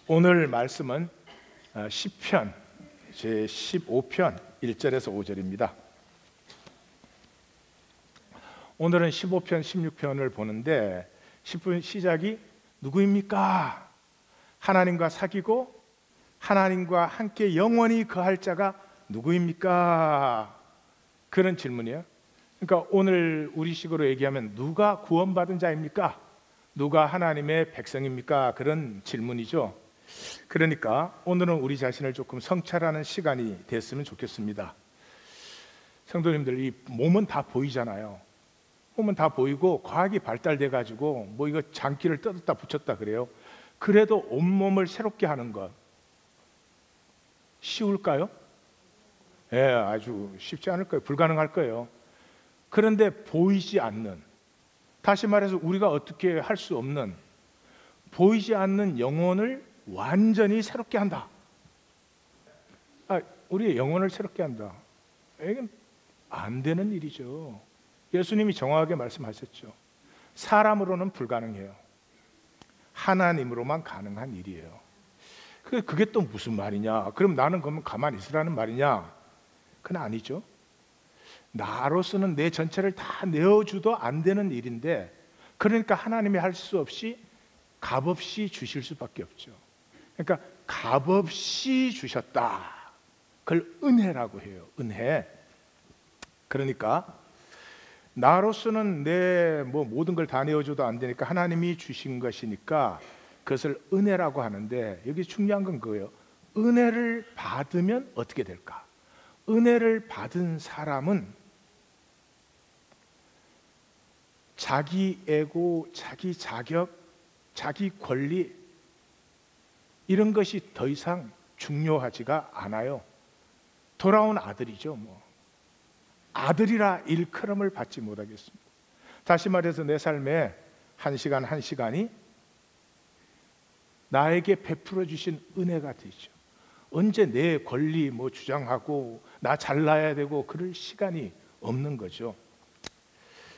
오늘 말씀은 시편 제15편 1절에서 5절입니다. 오늘은 15편, 16편을 보는데 10편 시작이 누구입니까? 하나님과 사귀고 하나님과 함께 영원히 거할 자가 누구입니까? 그런 질문이에요. 그러니까 오늘 우리식으로 얘기하면 누가 구원받은 자입니까? 누가 하나님의 백성입니까? 그런 질문이죠. 그러니까 오늘은 우리 자신을 조금 성찰하는 시간이 됐으면 좋겠습니다. 성도님들, 이 몸은 다 보이잖아요. 몸은 다 보이고 과학이 발달돼 가지고 뭐 이거 장기를 뜯었다 붙였다 그래요. 그래도 온몸을 새롭게 하는 것 쉬울까요? 예, 아주 쉽지 않을 거예요. 불가능할 거예요. 그런데 보이지 않는, 다시 말해서 우리가 어떻게 할 수 없는, 보이지 않는 영혼을 완전히 새롭게 한다. 우리의 영혼을 새롭게 한다. 이건 안 되는 일이죠. 예수님이 정확하게 말씀하셨죠. 사람으로는 불가능해요. 하나님으로만 가능한 일이에요. 그게 또 무슨 말이냐? 그럼 나는 그러면 가만히 있으라는 말이냐? 그건 아니죠. 나로서는 내 전체를 다 내어줘도 안 되는 일인데, 그러니까 하나님이 할 수 없이 값없이 주실 수밖에 없죠. 그러니까 값없이 주셨다. 그걸 은혜라고 해요. 은혜. 그러니까 나로서는 내 모든 걸 다 내어줘도 안 되니까 하나님이 주신 것이니까 그것을 은혜라고 하는데, 여기 중요한 건 그거예요. 은혜를 받으면 어떻게 될까? 은혜를 받은 사람은 자기 에고, 자기 자격, 자기 권리 이런 것이 더 이상 중요하지가 않아요. 돌아온 아들이죠. 아들이라 일컬음을 받지 못하겠습니다. 다시 말해서 내 삶에 한 시간 한 시간이 나에게 베풀어 주신 은혜가 되죠. 언제 내 권리 주장하고 나 잘나야 되고 그럴 시간이 없는 거죠.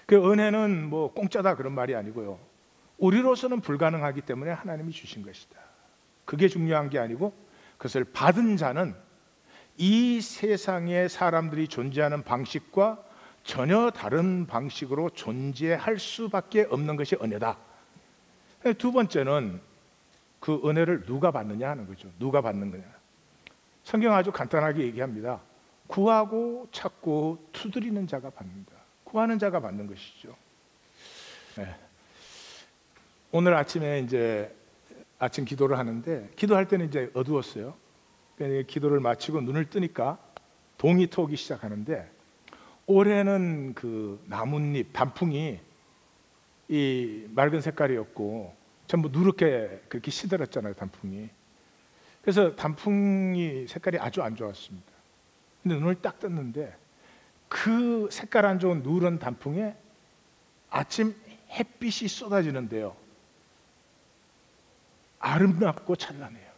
그 은혜는 공짜다 그런 말이 아니고요. 우리로서는 불가능하기 때문에 하나님이 주신 것이다. 그게 중요한 게 아니고, 그것을 받은 자는 이 세상에 사람들이 존재하는 방식과 전혀 다른 방식으로 존재할 수밖에 없는 것이 은혜다. 두 번째는 그 은혜를 누가 받느냐 하는 거죠. 누가 받는 거냐. 성경 아주 간단하게 얘기합니다. 구하고 찾고 두드리는 자가 받는다. 구하는 자가 받는 것이죠. 네. 오늘 아침에 이제 아침 기도를 하는데, 기도할 때는 이제 어두웠어요. 그러니까 기도를 마치고 눈을 뜨니까 동이 트오기 시작하는데, 올해는 그 나뭇잎 단풍이 이 맑은 색깔이었고 전부 누렇게 그렇게 시들었잖아요, 단풍이. 그래서 단풍이 색깔이 아주 안 좋았습니다. 근데 눈을 딱 떴는데 그 색깔 안 좋은 누런 단풍에 아침 햇빛이 쏟아지는데요, 아름답고 찬란해요.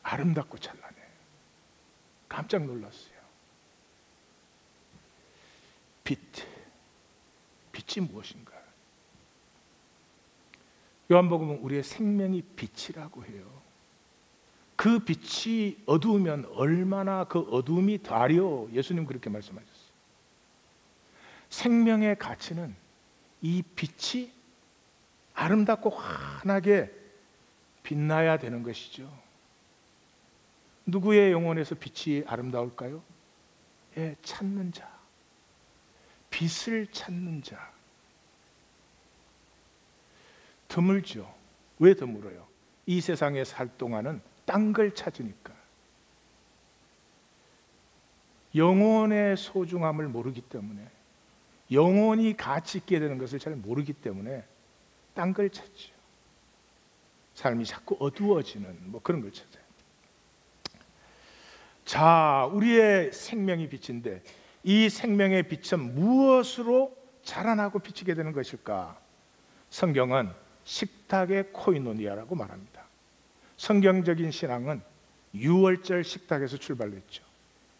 아름답고 찬란해요. 깜짝 놀랐어요. 빛이 무엇인가? 요한복음은 우리의 생명이 빛이라고 해요. 그 빛이 어두우면 얼마나 그 어두움이 더하리요. 예수님 그렇게 말씀하셨어요. 생명의 가치는 이 빛이 아름답고 환하게 빛나야 되는 것이죠. 누구의 영혼에서 빛이 아름다울까요? 찾는 자, 빛을 찾는 자. 드물죠. 왜 드물어요? 이 세상에 살 동안은 딴 걸 찾으니까. 영혼의 소중함을 모르기 때문에, 영혼이 가치 있게 되는 것을 잘 모르기 때문에 딴 걸 찾죠. 삶이 자꾸 어두워지는 그런 걸 찾아요. 자, 우리의 생명이 빛인데 이 생명의 빛은 무엇으로 자라나고 비치게 되는 것일까? 성경은 식탁의 코이노니아라고 말합니다. 성경적인 신앙은 유월절 식탁에서 출발했죠.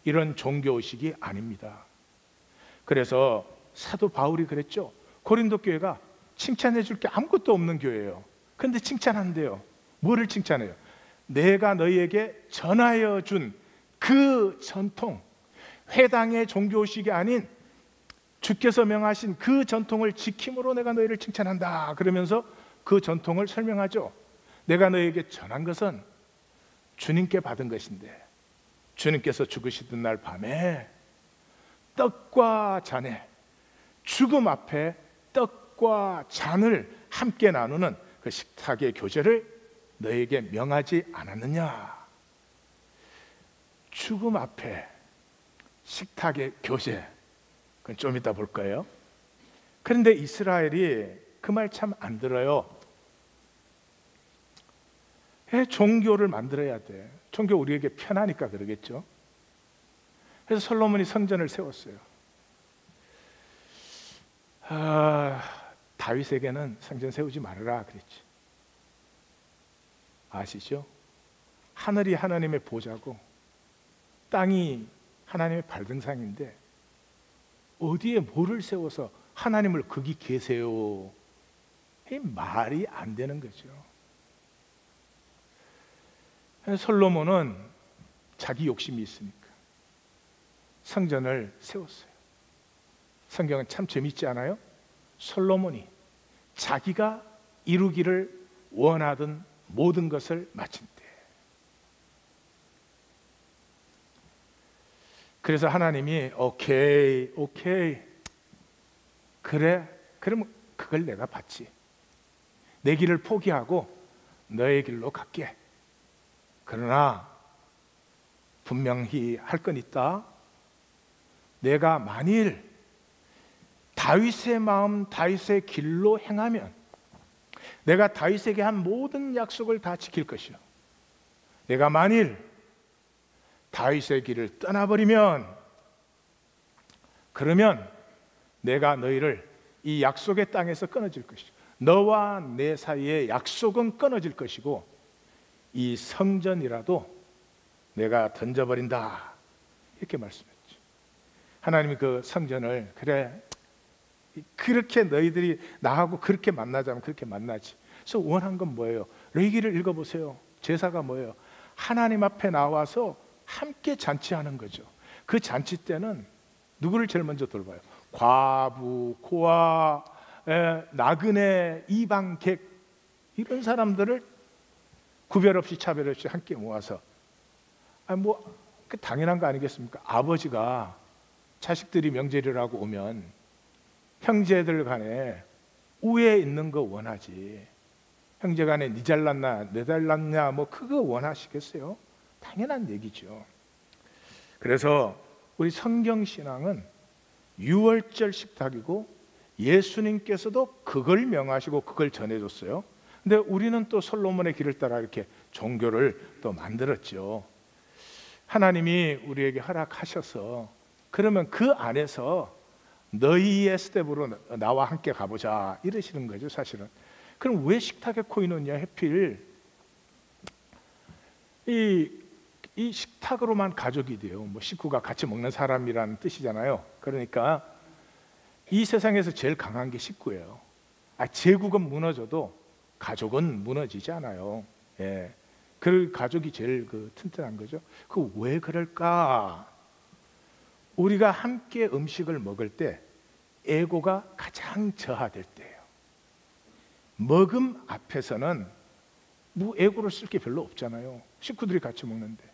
이런 종교의식이 아닙니다. 그래서 사도 바울이 그랬죠. 고린도 교회가 칭찬해 줄 게 아무것도 없는 교회예요. 그런데 칭찬한대요. 뭐를 칭찬해요? 내가 너희에게 전하여 준 그 전통, 회당의 종교식이 아닌 주께서 명하신 그 전통을 지킴으로 내가 너희를 칭찬한다. 그러면서 그 전통을 설명하죠. 내가 너희에게 전한 것은 주님께 받은 것인데, 주님께서 죽으시던 날 밤에 떡과 잔에, 죽음 앞에 떡과 잔을 함께 나누는 그 식탁의 교제를 너희에게 명하지 않았느냐. 죽음 앞에 식탁의 교제, 그건 좀 이따 볼 거예요. 그런데 이스라엘이 그 말 참 안 들어요. 종교를 만들어야 돼. 종교 우리에게 편하니까 그러겠죠. 그래서 솔로몬이 성전을 세웠어요. 다윗에게는 성전 세우지 말아라 그랬지. 아시죠? 하늘이 하나님의 보좌고 땅이 하나님의 발등상인데 어디에 뭐를 세워서 하나님을 거기 계세요? 이 말이 안 되는 거죠. 솔로몬은 자기 욕심이 있으니까 성전을 세웠어요. 성경은 참 재밌지 않아요? 솔로몬이 자기가 이루기를 원하던 모든 것을 마친 때, 그래서 하나님이 오케이 그래, 그럼 그걸 내가 받지. 내 길을 포기하고 너의 길로 갈게. 그러나 분명히 할 건 있다. 내가 만일 다윗의 마음, 다윗의 길로 행하면 내가 다윗에게 한 모든 약속을 다 지킬 것이요, 내가 만일 다윗의 길을 떠나버리면, 그러면 내가 너희를 이 약속의 땅에서 끊어질 것이요, 너와 내 사이의 약속은 끊어질 것이고 이 성전이라도 내가 던져버린다. 이렇게 말씀했죠. 하나님이 그 성전을, 그래 그렇게 너희들이 나하고 그렇게 만나자면 그렇게 만나지. 그래서 원한 건 뭐예요? 레위기를 읽어보세요. 제사가 뭐예요? 하나님 앞에 나와서 함께 잔치하는 거죠. 그 잔치 때는 누구를 제일 먼저 돌봐요? 과부, 고아, 나그네, 이방객, 이런 사람들을 구별 없이 차별 없이 함께 모아서, 그 당연한 거 아니겠습니까? 아버지가 자식들이 명절이라고 오면 형제들 간에 우애 있는 거 원하지. 형제 간에 니 잘났나 내 잘났냐 뭐 그거 원하시겠어요? 당연한 얘기죠. 그래서 우리 성경신앙은 유월절 식탁이고 예수님께서도 그걸 명하시고 그걸 전해줬어요. 근데 우리는 또 솔로몬의 길을 따라 이렇게 종교를 또 만들었죠. 하나님이 우리에게 허락하셔서, 그러면 그 안에서 너희의 스텝으로 나와 함께 가보자 이러시는 거죠. 사실은 그럼 왜 식탁에 코 있느냐? 해필 이 식탁으로만 가족이 돼요. 뭐 식구가 같이 먹는 사람이라는 뜻이잖아요. 그러니까 이 세상에서 제일 강한 게 식구예요. 제국은 무너져도 가족은 무너지지 않아요. 예, 그 가족이 제일 튼튼한 거죠. 그 왜 그럴까? 우리가 함께 음식을 먹을 때 에고가 가장 저하될 때예요. 먹음 앞에서는 뭐 에고를 쓸 게 별로 없잖아요. 식구들이 같이 먹는데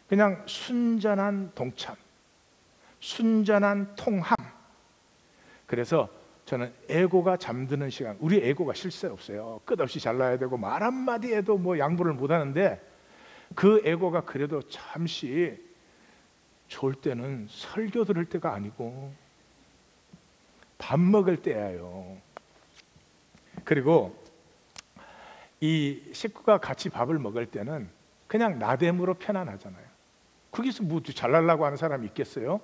그냥 순전한 동참, 순전한 통함. 그래서 저는 에고가 잠드는 시간, 우리 에고가 실세 없어요. 끝없이 잘나야 되고 말 한마디 해도 뭐 양보를 못 하는데, 그 에고가 그래도 잠시 좋을 때는 설교 들을 때가 아니고 밥 먹을 때예요. 그리고 이 식구가 같이 밥을 먹을 때는 그냥 나됨으로 편안하잖아요. 거기서 뭐 잘나려고 하는 사람이 있겠어요?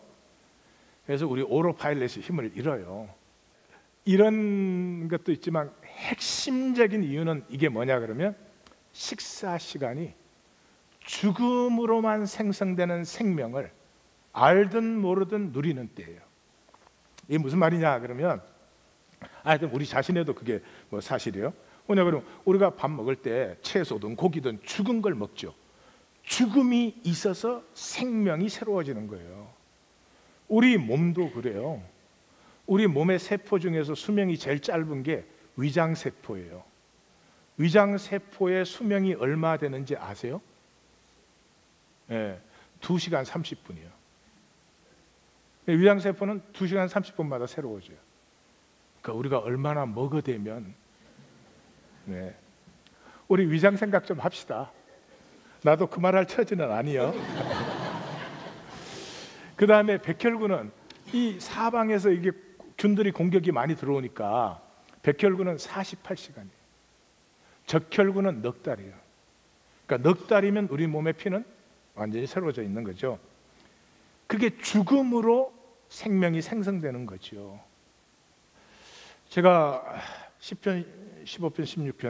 그래서 우리 오로파일렛이 힘을 잃어요. 이런 것도 있지만 핵심적인 이유는 이게 뭐냐 그러면, 식사 시간이 죽음으로만 생성되는 생명을 알든 모르든 누리는 때예요. 이게 무슨 말이냐 그러면, 하여튼 우리 자신에도 그게 뭐 사실이에요. 뭐냐 그러면 우리가 밥 먹을 때 채소든 고기든 죽은 걸 먹죠. 죽음이 있어서 생명이 새로워지는 거예요. 우리 몸도 그래요. 우리 몸의 세포 중에서 수명이 제일 짧은 게 위장세포예요. 위장세포의 수명이 얼마 되는지 아세요? 네, 2시간 30분이요. 위장세포는 2시간 30분마다 새로워져요. 그러니까 우리가 얼마나 먹어대면, 네, 우리 위장 생각 좀 합시다. 나도 그 말할 처지는 아니요. 그 다음에 백혈구는 이 사방에서 이게 균들이 공격이 많이 들어오니까 백혈구는 48시간이에요. 적혈구는 넉 달이에요. 그러니까 넉 달이면 우리 몸의 피는 완전히 새로워져 있는 거죠. 그게 죽음으로 생명이 생성되는 거죠. 제가 10편, 15편,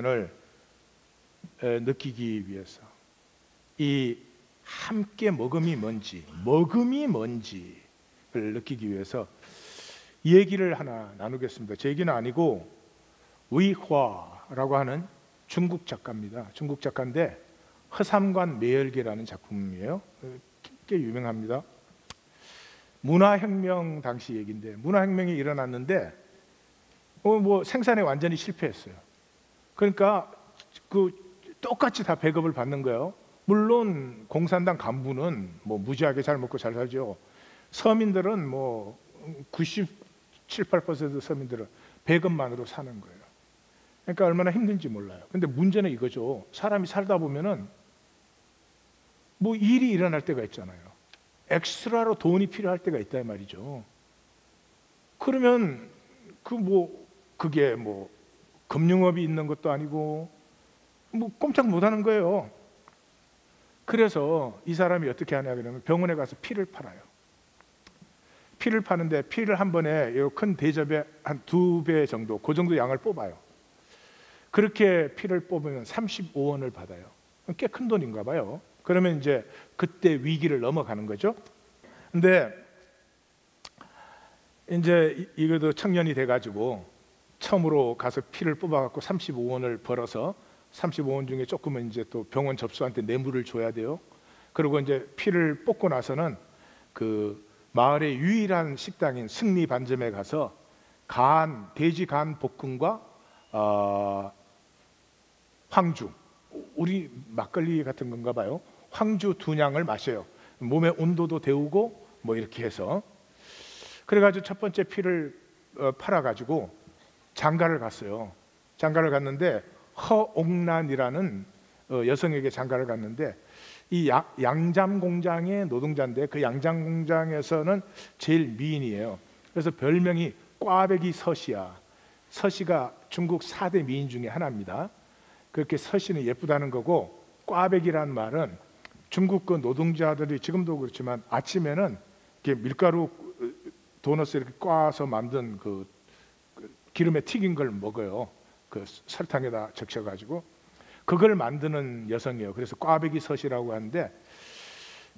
16편을 느끼기 위해서 이 함께 먹음이 뭔지를 느끼기 위해서 이 얘기를 하나 나누겠습니다. 제 얘기는 아니고 위화라고 하는 중국 작가입니다. 중국 작가인데 허삼관 매열기라는 작품이에요. 꽤 유명합니다. 문화혁명 당시 얘기인데, 문화혁명이 일어났는데 뭐 생산에 완전히 실패했어요. 그러니까 그 똑같이 다 배급을 받는 거예요. 물론 공산당 간부는 뭐 무지하게 잘 먹고 잘 살죠. 서민들은 뭐 97, 8% 서민들은 배급만으로 사는 거예요. 그러니까 얼마나 힘든지 몰라요. 근데 문제는 이거죠. 사람이 살다 보면은 뭐 일이 일어날 때가 있잖아요. 엑스트라로 돈이 필요할 때가 있다 말이죠. 그러면 그게 뭐 금융업이 있는 것도 아니고 뭐 꼼짝 못 하는 거예요. 그래서 이 사람이 어떻게 하냐 그러면 병원에 가서 피를 팔아요. 피를 파는데 피를 한 번에 큰 대접에 한 2배 정도, 그 정도 양을 뽑아요. 그렇게 피를 뽑으면 35원을 받아요. 꽤 큰 돈인가 봐요. 그러면 이제 그때 위기를 넘어가는 거죠. 근데 이제 이것도 청년이 돼가지고 처음으로 가서 피를 뽑아갖고 35원을 벌어서 35원 중에 조금은 이제 또 병원 접수한테 뇌물을 줘야 돼요. 그리고 이제 피를 뽑고 나서는 그 마을의 유일한 식당인 승리 반점에 가서 돼지 간 볶음과 황주, 우리 막걸리 같은 건가 봐요. 황주 2냥을 마셔요. 몸의 온도도 데우고 뭐 이렇게 해서. 그래가지고 첫 번째 피를 팔아가지고 장가를 갔어요. 장가를 갔는데 허옥란이라는 여성에게 장가를 갔는데 이 양잠 공장의 노동자인데 그 양잠 공장에서는 제일 미인이에요. 그래서 별명이 꽈배기 서시야. 서시가 중국 4대 미인 중에 하나입니다. 그렇게 서시는 예쁘다는 거고, 꽈배기라는 말은 중국 그 노동자들이 지금도 그렇지만 아침에는 이렇게 밀가루 도넛을 이렇게 꽈서 만든 그 기름에 튀긴 걸 먹어요. 그 설탕에다 적셔가지고 그걸 만드는 여성이에요. 그래서 꽈배기 서시라고 하는데,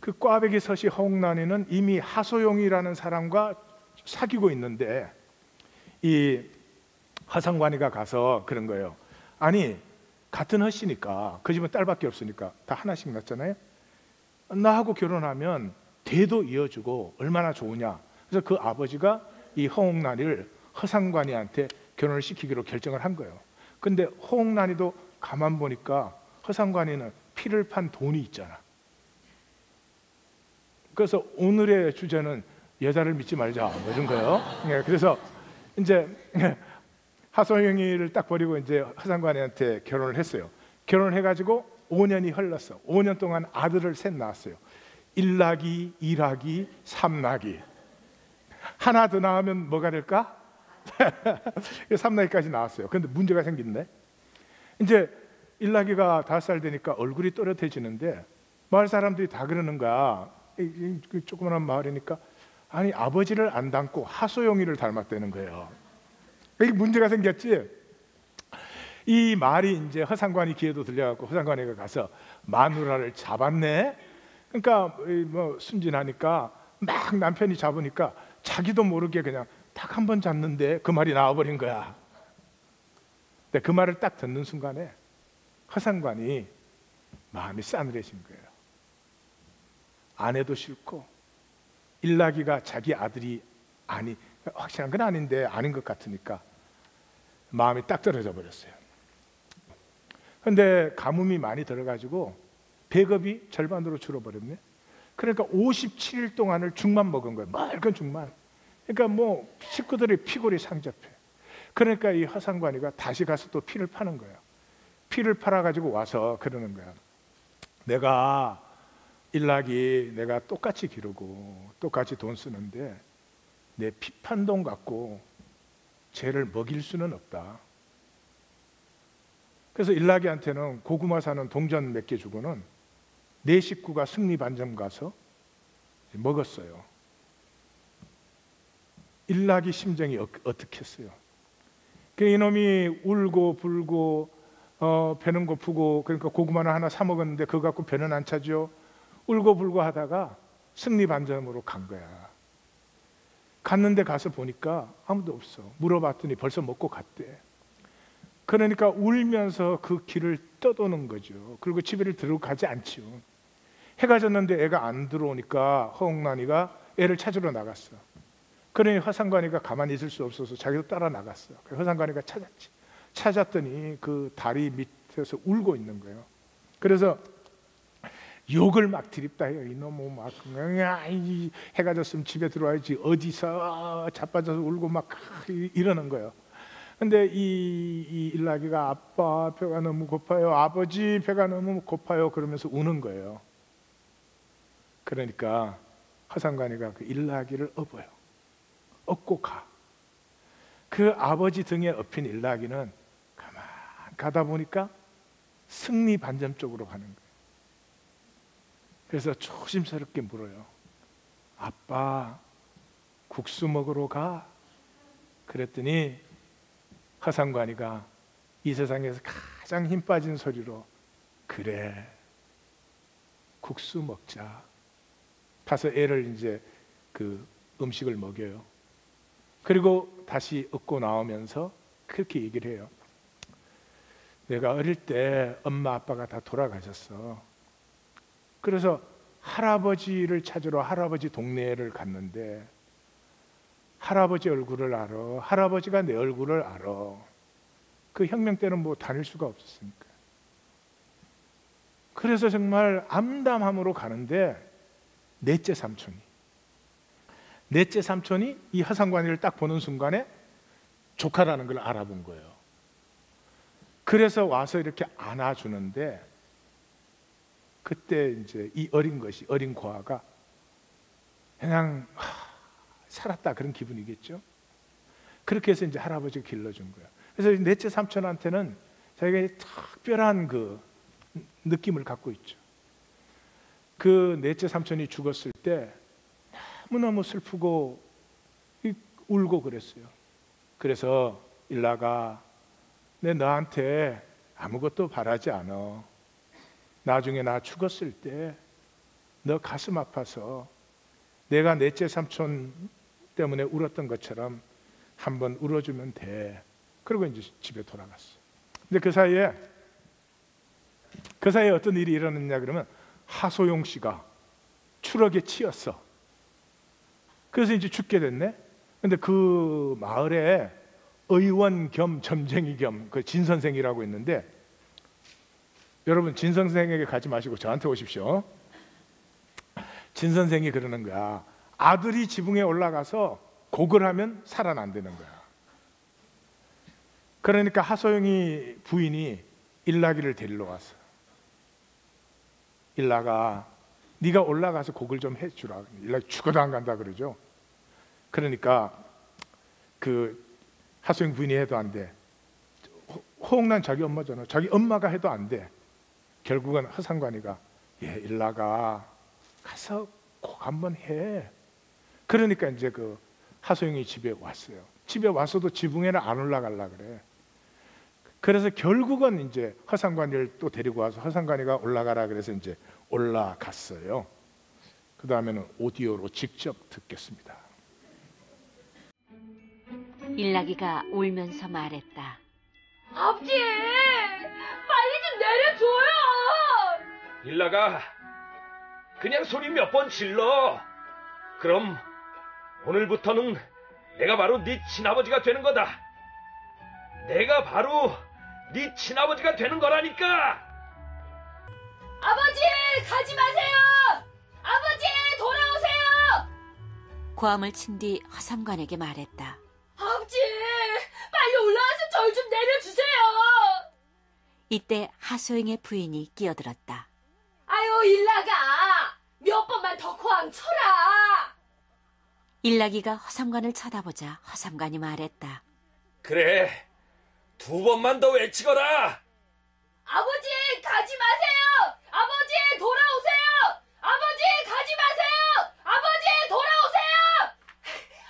그 꽈배기 서시 허옥란이는 이미 하소용이라는 사람과 사귀고 있는데 이 허상관이가 가서 그런 거예요. 아니 같은 허씨니까 그 집은 딸밖에 없으니까 다 하나씩 낳잖아요. 나하고 결혼하면 대도 이어주고 얼마나 좋으냐. 그래서 그 아버지가 이 허옥란이를 허상관이한테 결혼을 시키기로 결정을 한 거예요. 근데 허옥란이도 가만 보니까 허상관이는 피를 판 돈이 있잖아. 그래서 오늘의 주제는 여자를 믿지 말자 뭐 이런 거예요. 네, 그래서 이제 하소영이를 딱 버리고 이제 허상관이한테 결혼을 했어요. 결혼을 해가지고 5년이 흘렀어. 5년 동안 아들을 셋 낳았어요. 1낙이, 2낙이, 3낙이. 하나 더 낳으면 뭐가 될까? 3낙이까지 나왔어요. 그런데 문제가 생긴데, 이제 1낙이가 5살 되니까 얼굴이 또렷해지는데 마을 사람들이 다 그러는 거야. 조그만한 마을이니까 아니 아버지를 안 닮고 하소영이를 닮았다는 거예요. 이게 문제가 생겼지. 이 말이 이제 허상관이 귀에도 들려갖고 허상관이가 가서 마누라를 잡았네. 그러니까 뭐 순진하니까 막 남편이 잡으니까 자기도 모르게 그냥 딱 한 번 잡는데 그 말이 나와버린 거야. 근데 그 말을 딱 듣는 순간에 허상관이 마음이 싸늘해진 거예요. 아내도 싫고 일락이가 자기 아들이 확실한 건 아닌데 아닌 것 같으니까 마음이 딱 떨어져 버렸어요. 근데 가뭄이 많이 들어가지고 배급이 절반으로 줄어버렸네. 그러니까 57일 동안을 죽만 먹은 거예요. 맑은 죽만. 그러니까 뭐 식구들의 피골이 상접해. 그러니까 이 허상관이가 다시 가서 또 피를 파는 거예요. 피를 팔아가지고 와서 그러는 거야. 내가 일락이 내가 똑같이 기르고 똑같이 돈 쓰는데 내 피 판 돈 갖고 쟤를 먹일 수는 없다. 그래서 일락이한테는 고구마 사는 동전 몇 개 주고는 내 식구가 승리 반점 가서 먹었어요. 일락이 심정이 어떻겠어요? 그 이놈이 울고 불고 배는 고프고 그러니까 고구마는 하나 사 먹었는데 그거 갖고 배는 안 차죠. 울고 불고 하다가 승리 반점으로 간 거야. 갔는데 가서 보니까 아무도 없어. 물어봤더니 벌써 먹고 갔대. 그러니까 울면서 그 길을 떠도는 거죠. 그리고 집에를 들어가지 않지요. 해가 졌는데 애가 안 들어오니까 허옥란이가 애를 찾으러 나갔어. 그러니 허상관이가 가만히 있을 수 없어서 자기도 따라 나갔어. 허상관이가 찾았지. 찾았더니 그 다리 밑에서 울고 있는 거예요. 그래서 욕을 막 드립다 해요. 이놈 막 해가 졌으면 집에 들어와야지 어디서 자빠져서 울고 막 이러는 거예요. 근데 이 일락이가 아빠 배가 너무 고파요. 아버지 배가 너무 고파요. 그러면서 우는 거예요. 그러니까 허상관이가 그 일락이를 업어요. 업고 가. 그 아버지 등에 업힌 일락이는 가만 가다 보니까 승리 반점 쪽으로 가는 거예요. 그래서 조심스럽게 물어요. 아빠 국수 먹으러 가? 그랬더니 허상관이가 이 세상에서 가장 힘 빠진 소리로 그래 국수 먹자. 가서 애를 이제 그 음식을 먹여요. 그리고 다시 업고 나오면서 그렇게 얘기를 해요. 내가 어릴 때 엄마 아빠가 다 돌아가셨어. 그래서 할아버지를 찾으러 할아버지 동네를 갔는데 할아버지 얼굴을 알아. 할아버지가 내 얼굴을 알아. 그 혁명 때는 뭐 다닐 수가 없었으니까. 그래서 정말 암담함으로 가는데 넷째 삼촌이 이 허상관이를 딱 보는 순간에 조카라는 걸 알아본 거예요. 그래서 와서 이렇게 안아주는데 그때 이제 이 어린 고아가 그냥 살았다 그런 기분이겠죠. 그렇게 해서 이제 할아버지가 길러준 거예요. 그래서 넷째 삼촌한테는 자기가 특별한 그 느낌을 갖고 있죠. 그 넷째 삼촌이 죽었을 때 너무너무 슬프고 울고 그랬어요. 그래서 일락아, 내 너한테 아무것도 바라지 않아. 나중에 나 죽었을 때 너 가슴 아파서 내가 넷째 삼촌 때문에 울었던 것처럼 한번 울어주면 돼. 그리고 이제 집에 돌아갔어. 근데 그 사이에 어떤 일이 일어났냐 그러면 하소용 씨가 추럭에 치였어. 그래서 이제 죽게 됐네. 근데 그 마을에 의원 겸 점쟁이 겸 그 진 선생이라고 있는데, 여러분 진 선생에게 가지 마시고 저한테 오십시오. 진 선생이 그러는 거야. 아들이 지붕에 올라가서 곡을 하면 살아난다는 거야. 그러니까 하소영이 부인이 일락이를 데리러 왔어. 일락아, 네가 올라가서 곡을 좀 해주라. 일락이 죽어도 안 간다 그러죠. 그러니까 그 하소영 부인이 해도 안 돼. 호응난 자기 엄마잖아. 자기 엄마가 해도 안 돼. 결국은 허상관이가 일락아 가서 곡 한번 해. 그러니까 이제 그 하소영이 집에 왔어요. 집에 와서도 지붕에는 안 올라가려 그래. 그래서 결국은 이제 허상관이를 또 데리고 와서 허상관이가 올라가라 그래서 이제 올라갔어요. 그 다음에는 오디오로 직접 듣겠습니다. 일락이가 울면서 말했다. 아버지, 빨리 좀 내려줘요. 일나가, 그냥 소리 몇 번 질러. 그럼 오늘부터는 내가 바로 네 친아버지가 되는 거다. 내가 바로 네 친아버지가 되는 거라니까. 아버지, 가지 마세요. 아버지, 돌아오세요. 고함을 친 뒤 허삼관에게 말했다. 아버지, 빨리 올라와서 절 좀 내려주세요. 이때 하소영의 부인이 끼어들었다. 아유, 일나가. 몇 번만 더 고함 쳐라. 일나기가 허삼관을 쳐다보자 허삼관이 말했다. 그래, 2번만 더 외치거라. 아버지, 가지 마세요. 아버지, 돌아오세요. 아버지, 가지 마세요. 아버지, 돌아오세요.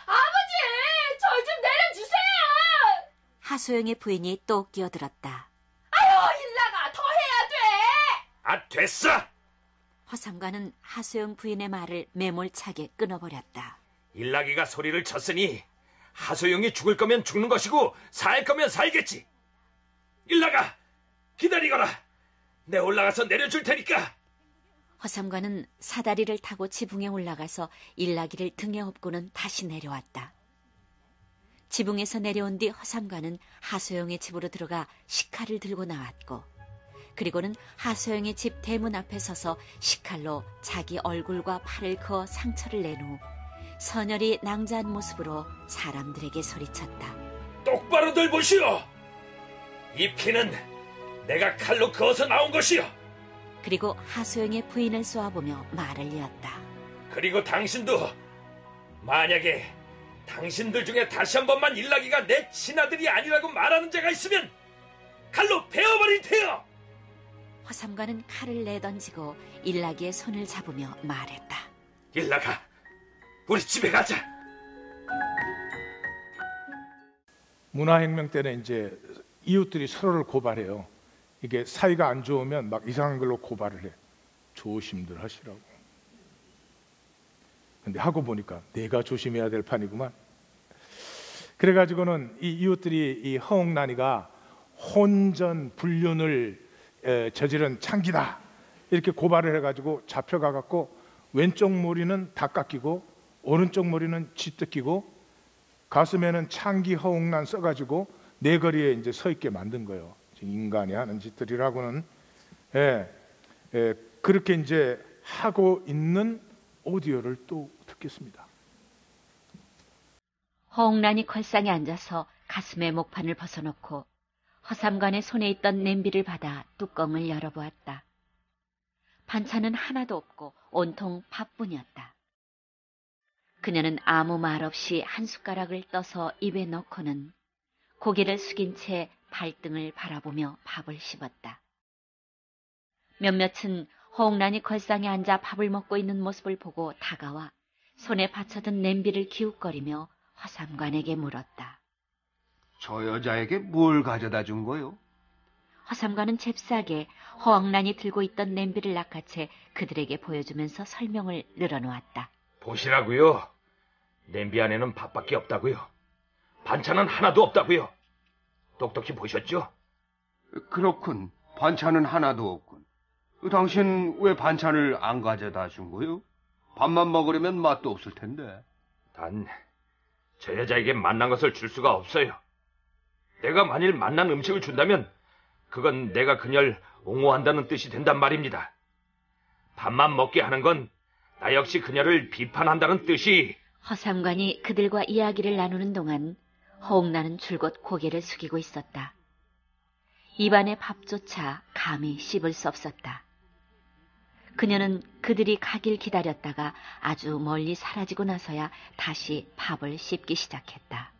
아버지, 절 좀 내려주세요. 하소영의 부인이 또 끼어들었다. 아유, 일나가, 더 해야 돼. 아, 됐어. 허삼관은 하소영 부인의 말을 매몰차게 끊어버렸다. 일나기가 소리를 쳤으니 하소영이 죽을 거면 죽는 것이고 살 거면 살겠지. 일나가, 기다리거라. 내 올라가서 내려줄 테니까. 허삼관은 사다리를 타고 지붕에 올라가서 일나기를 등에 업고는 다시 내려왔다. 지붕에서 내려온 뒤 허삼관은 하소영의 집으로 들어가 식칼을 들고 나왔고, 그리고는 하소영의 집 대문 앞에 서서 식칼로 자기 얼굴과 팔을 그어 상처를 낸 후 서늘히 낭자한 모습으로 사람들에게 소리쳤다. 똑바로들 보시오. 이 피는 내가 칼로 그어서 나온 것이오. 그리고 하소영의 부인을 쏘아보며 말을 이었다. 그리고 당신도 만약에 당신들 중에 다시 한 번만 일나기가 내 친아들이 아니라고 말하는 자가 있으면 칼로 베어버릴 테요. 허삼관은 칼을 내던지고 일나기의 손을 잡으며 말했다. 일나가, 우리 집에 가자. 문화혁명 때는 이제 이웃들이 서로를 고발해요. 이게 사이가 안 좋으면 막 이상한 걸로 고발을 해. 조심들 하시라고. 근데 하고 보니까 내가 조심해야 될 판이구만. 그래가지고는 이 이웃들이 이 허옥난이가 혼전 불륜을 저지른 창기다 이렇게 고발을 해가지고 잡혀가갖고 왼쪽 머리는 다 깎이고 오른쪽 머리는 쥐뜯기고 가슴에는 창기 허옥난 써가지고 내거리에 이제 서 있게 만든 거예요. 인간이 하는 짓들이라고는. 그렇게 이제 하고 있는 오디오를 또 듣겠습니다. 허옥난이 컬상에 앉아서 가슴에 목판을 벗어놓고 허삼관의 손에 있던 냄비를 받아 뚜껑을 열어보았다. 반찬은 하나도 없고 온통 밥뿐이었다. 그녀는 아무 말 없이 한 숟가락을 떠서 입에 넣고는 고개를 숙인 채 발등을 바라보며 밥을 씹었다. 몇몇은 허옥난이 걸상에 앉아 밥을 먹고 있는 모습을 보고 다가와 손에 받쳐든 냄비를 기웃거리며 허삼관에게 물었다. 저 여자에게 뭘 가져다 준 거요? 허삼관은 잽싸게 허옥난이 들고 있던 냄비를 낚아채 그들에게 보여주면서 설명을 늘어놓았다. 보시라고요. 냄비 안에는 밥밖에 없다고요. 반찬은 하나도 없다고요. 똑똑히 보셨죠? 그렇군. 반찬은 하나도 없군. 당신 왜 반찬을 안 가져다 준 거요? 밥만 먹으려면 맛도 없을 텐데. 단, 저 여자에게 만난 것을 줄 수가 없어요. 내가 만일 만난 음식을 준다면 그건 내가 그녀를 옹호한다는 뜻이 된단 말입니다. 밥만 먹게 하는 건 나 역시 그녀를 비판한다는 뜻이. 허삼관이 그들과 이야기를 나누는 동안 허옥난은 줄곧 고개를 숙이고 있었다. 입안의 밥조차 감히 씹을 수 없었다. 그녀는 그들이 가길 기다렸다가 아주 멀리 사라지고 나서야 다시 밥을 씹기 시작했다.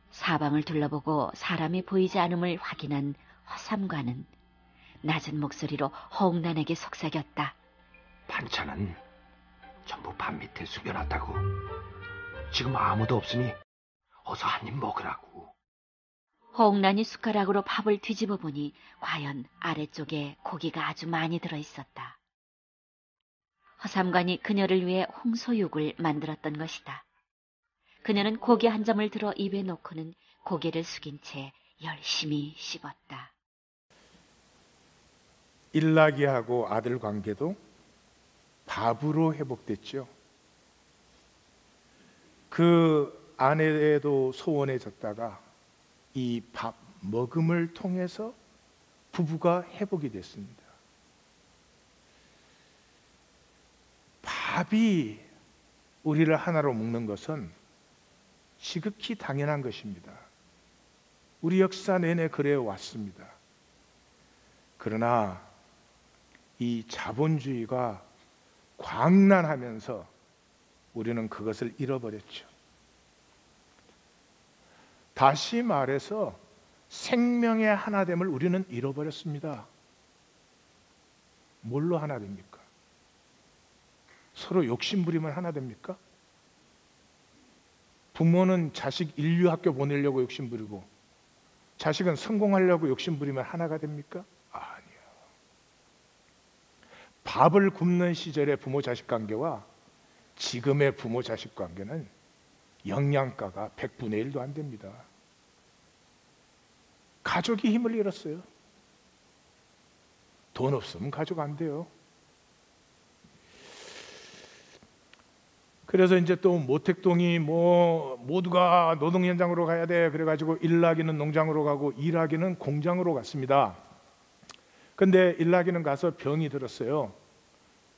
사방을 둘러보고 사람이 보이지 않음을 확인한 허삼관은 낮은 목소리로 허옥난에게 속삭였다. 반찬은 전부 밥 밑에 숨겨놨다고. 지금 아무도 없으니 어서 한 입 먹으라고. 허옥난이 숟가락으로 밥을 뒤집어 보니 과연 아래쪽에 고기가 아주 많이 들어있었다. 허삼관이 그녀를 위해 홍소육을 만들었던 것이다. 그녀는 고기 한 점을 들어 입에 넣고는 고개를 숙인 채 열심히 씹었다. 일락이하고 아들 관계도 밥으로 회복됐죠. 그 아내도 소원해졌다가 이 밥 먹음을 통해서 부부가 회복이 됐습니다. 밥이 우리를 하나로 묶는 것은 지극히 당연한 것입니다. 우리 역사 내내 그래 왔습니다. 그러나 이 자본주의가 광란하면서 우리는 그것을 잃어버렸죠. 다시 말해서 생명의 하나됨을 우리는 잃어버렸습니다. 뭘로 하나 됩니까? 서로 욕심부리면 하나 됩니까? 부모는 자식 인류학교 보내려고 욕심부리고 자식은 성공하려고 욕심부리면 하나가 됩니까? 아니요. 밥을 굶는 시절의 부모-자식 관계와 지금의 부모-자식 관계는 영양가가 100분의 1도 안 됩니다. 가족이 힘을 잃었어요. 돈 없으면 가족 안 돼요. 그래서 이제 또 모택동이 모두가 노동 현장으로 가야 돼. 그래가지고 일락이는 농장으로 가고 일락이는 공장으로 갔습니다. 근데 일락이는 가서 병이 들었어요.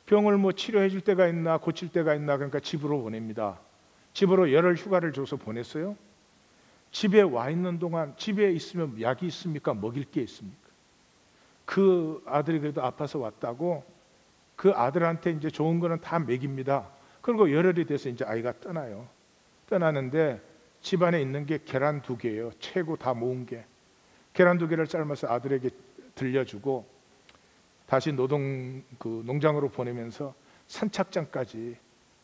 병을 치료해 줄 때가 있나 고칠 때가 있나 그러니까 집으로 보냅니다. 집으로 열흘 휴가를 줘서 보냈어요. 집에 와 있는 동안 집에 있으면 약이 있습니까? 먹일 게 있습니까? 그 아들이 그래도 아파서 왔다고 그 아들한테 이제 좋은 거는 다 먹입니다. 그리고 열흘이 돼서 이제 아이가 떠나요. 떠나는데 집안에 있는 게 계란 2개예요. 최고 다 모은 게. 계란 2개를 삶아서 아들에게 들려주고 다시 농장으로 보내면서 선착장까지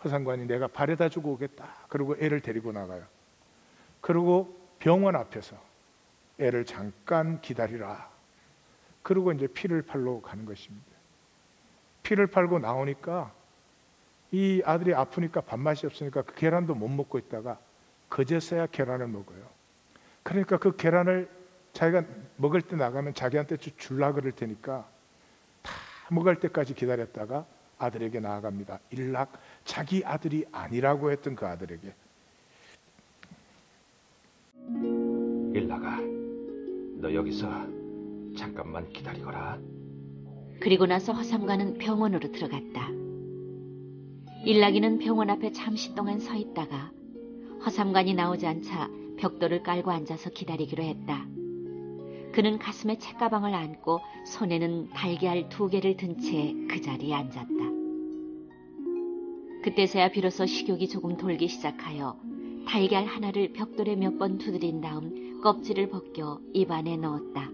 허상관이 내가 바래다 주고 오겠다. 그리고 애를 데리고 나가요. 그리고 병원 앞에서 애를 잠깐 기다리라. 그리고 이제 피를 팔러 가는 것입니다. 피를 팔고 나오니까 이 아들이 아프니까 밥맛이 없으니까 그 계란도 못 먹고 있다가 그제서야 계란을 먹어요. 그러니까 그 계란을 자기가 먹을 때 나가면 자기한테 줄라 그럴 테니까 다 먹을 때까지 기다렸다가 아들에게 나아갑니다. 일락, 자기 아들이 아니라고 했던 그 아들에게. 일락아, 너 여기서 잠깐만 기다리거라. 그리고 나서 허삼가는 병원으로 들어갔다. 일락이는 병원 앞에 잠시 동안 서 있다가 허삼관이 나오지 않자 벽돌을 깔고 앉아서 기다리기로 했다. 그는 가슴에 책가방을 안고 손에는 달걀 2개를 든 채 그 자리에 앉았다. 그때서야 비로소 식욕이 조금 돌기 시작하여 달걀 하나를 벽돌에 몇 번 두드린 다음 껍질을 벗겨 입안에 넣었다.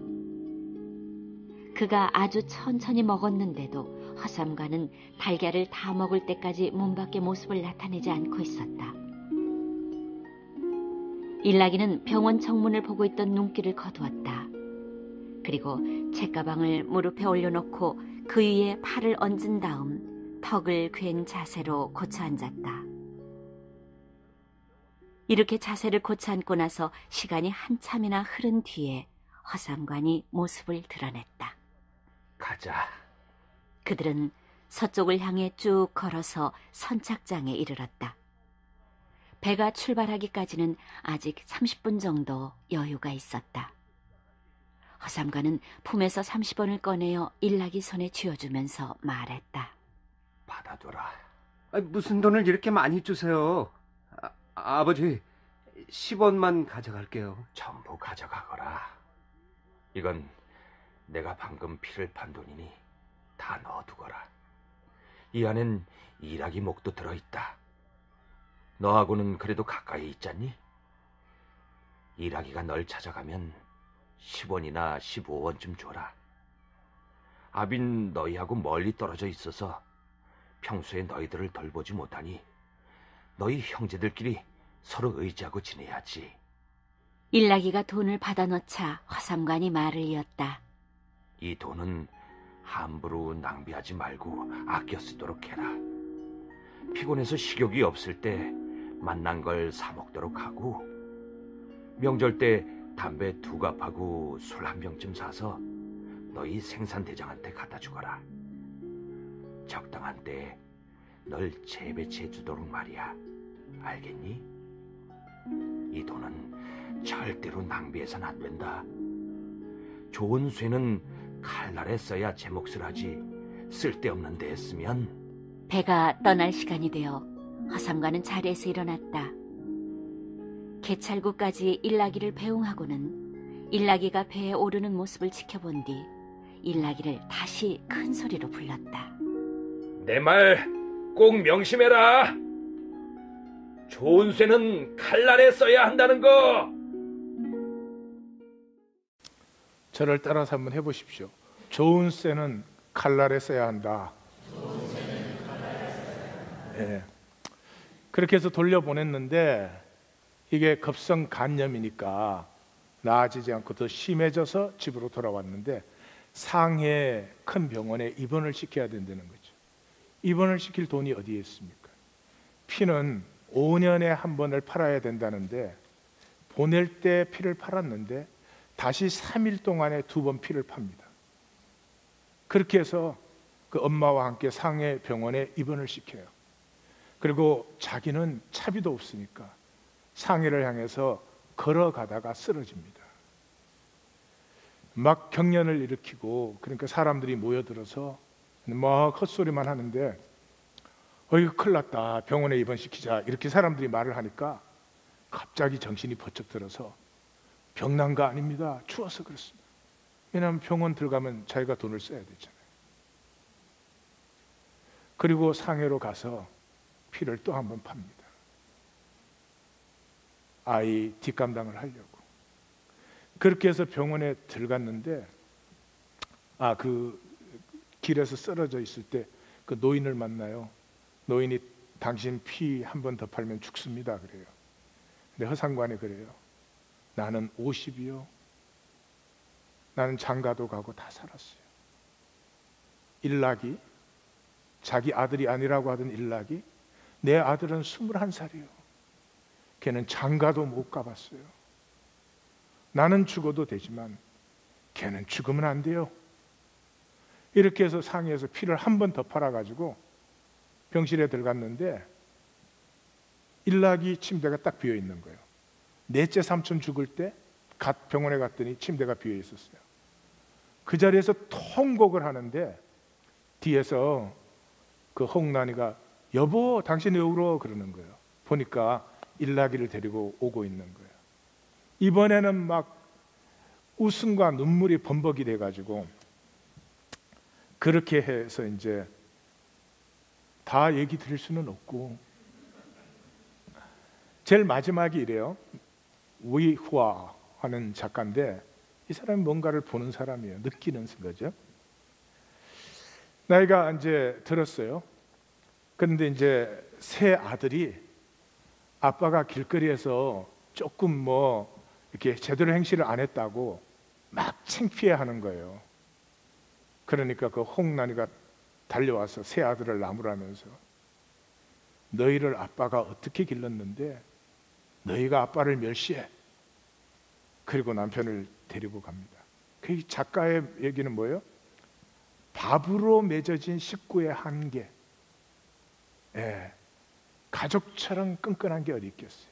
그가 아주 천천히 먹었는데도 허삼관은 달걀을 다 먹을 때까지 문 밖의 모습을 나타내지 않고 있었다. 일락이는 병원 정문을 보고 있던 눈길을 거두었다. 그리고 책가방을 무릎에 올려놓고 그 위에 팔을 얹은 다음 턱을 괜 자세로 고쳐 앉았다. 이렇게 자세를 고쳐 앉고 나서 시간이 한참이나 흐른 뒤에 허삼관이 모습을 드러냈다. 가자. 그들은 서쪽을 향해 쭉 걸어서 선착장에 이르렀다. 배가 출발하기까지는 아직 30분 정도 여유가 있었다. 허삼관은 품에서 30원을 꺼내어 일락이 손에 쥐어주면서 말했다. 받아둬라. 무슨 돈을 이렇게 많이 주세요? 아버지, 10원만 가져갈게요. 전부 가져가거라. 이건 내가 방금 피를 판 돈이니 다 넣어두거라. 이 안엔 일락이 목도 들어있다. 너하고는 그래도 가까이 있잖니? 일락이가 널 찾아가면 10원이나 15원쯤 줘라. 아빈 너희하고 멀리 떨어져 있어서 평소에 너희들을 돌보지 못하니 너희 형제들끼리 서로 의지하고 지내야지. 일락이가 돈을 받아넣자 허삼관이 말을 이었다. 이 돈은 함부로 낭비하지 말고 아껴 쓰도록 해라. 피곤해서 식욕이 없을 때 맛난 걸 사 먹도록 하고 명절 때 담배 2갑하고 술 1병쯤 사서 너희 생산대장한테 갖다 주거라. 적당한 때에 널 재배치해 주도록 말이야. 알겠니? 이 돈은 절대로 낭비해서는 안 된다. 좋은 쇠는 칼날에 써야 제 몫을 하지 쓸데없는 데에 쓰면. 배가 떠날 시간이 되어 허삼가는 자리에서 일어났다. 개찰구까지 일락이를 배웅하고는 일락이가 배에 오르는 모습을 지켜본 뒤 일락이를 다시 큰 소리로 불렀다. 내 말 꼭 명심해라. 좋은 쇠는 칼날에 써야 한다는 거. 저를 따라서 한번 해보십시오. 좋은 쇠는 칼날에 써야 한다. 예. 그렇게 해서 돌려보냈는데 이게 급성간염이니까 나아지지 않고 더 심해져서 집으로 돌아왔는데 상해 큰 병원에 입원을 시켜야 된다는 거죠. 입원을 시킬 돈이 어디에 있습니까? 피는 5년에 한 번을 팔아야 된다는데 보낼 때 피를 팔았는데 다시 3일 동안에 2번 피를 팝니다. 그렇게 해서 그 엄마와 함께 상해 병원에 입원을 시켜요. 그리고 자기는 차비도 없으니까 상해를 향해서 걸어가다가 쓰러집니다. 막 경련을 일으키고 그러니까 사람들이 모여들어서 막 헛소리만 하는데 이거 큰일 났다, 병원에 입원시키자, 이렇게 사람들이 말을 하니까 갑자기 정신이 번쩍 들어서 병난 거 아닙니다, 추워서 그렇습니다. 왜냐하면 병원 들어가면 자기가 돈을 써야 되잖아요. 그리고 상해로 가서 피를 또 한 번 팝니다. 아이 뒷감당을 하려고. 그렇게 해서 병원에 들어갔는데 그 길에서 쓰러져 있을 때 그 노인을 만나요. 노인이 당신 피 한 번 더 팔면 죽습니다 그래요. 근데 허상관이 그래요. 나는 50이요. 나는 장가도 가고 다 살았어요. 일락이, 자기 아들이 아니라고 하던 일락이, 내 아들은 21살이요. 걔는 장가도 못 가봤어요. 나는 죽어도 되지만 걔는 죽으면 안 돼요. 이렇게 해서 상해에서 피를 한 번 더 팔아가지고 병실에 들어갔는데 일락이 침대가 딱 비어 있는 거예요. 넷째 삼촌 죽을 때 병원에 갔더니 침대가 비어 있었어요. 그 자리에서 통곡을 하는데 뒤에서 그 홍난이가 여보 당신 왜 울어 그러는 거예요. 보니까 일락이를 데리고 오고 있는 거예요. 이번에는 막 웃음과 눈물이 범벅이 돼가지고 그렇게 해서 이제 다 얘기 드릴 수는 없고 제일 마지막이 이래요. 위화 하는 작가인데 이 사람이 뭔가를 보는 사람이에요. 느끼는 거죠. 나이가 이제 들었어요. 그런데 이제 세 아들이 아빠가 길거리에서 조금 뭐 이렇게 제대로 행실을 안 했다고 막 창피해하는 거예요. 그러니까 그 홍난이가 달려와서 세 아들을 나무라면서 너희를 아빠가 어떻게 길렀는데 너희가 아빠를 멸시해. 그리고 남편을 데리고 갑니다. 그 작가의 얘기는 뭐예요? 밥으로 맺어진 식구의 한계. 예, 가족처럼 끈끈한 게 어디 있겠어요.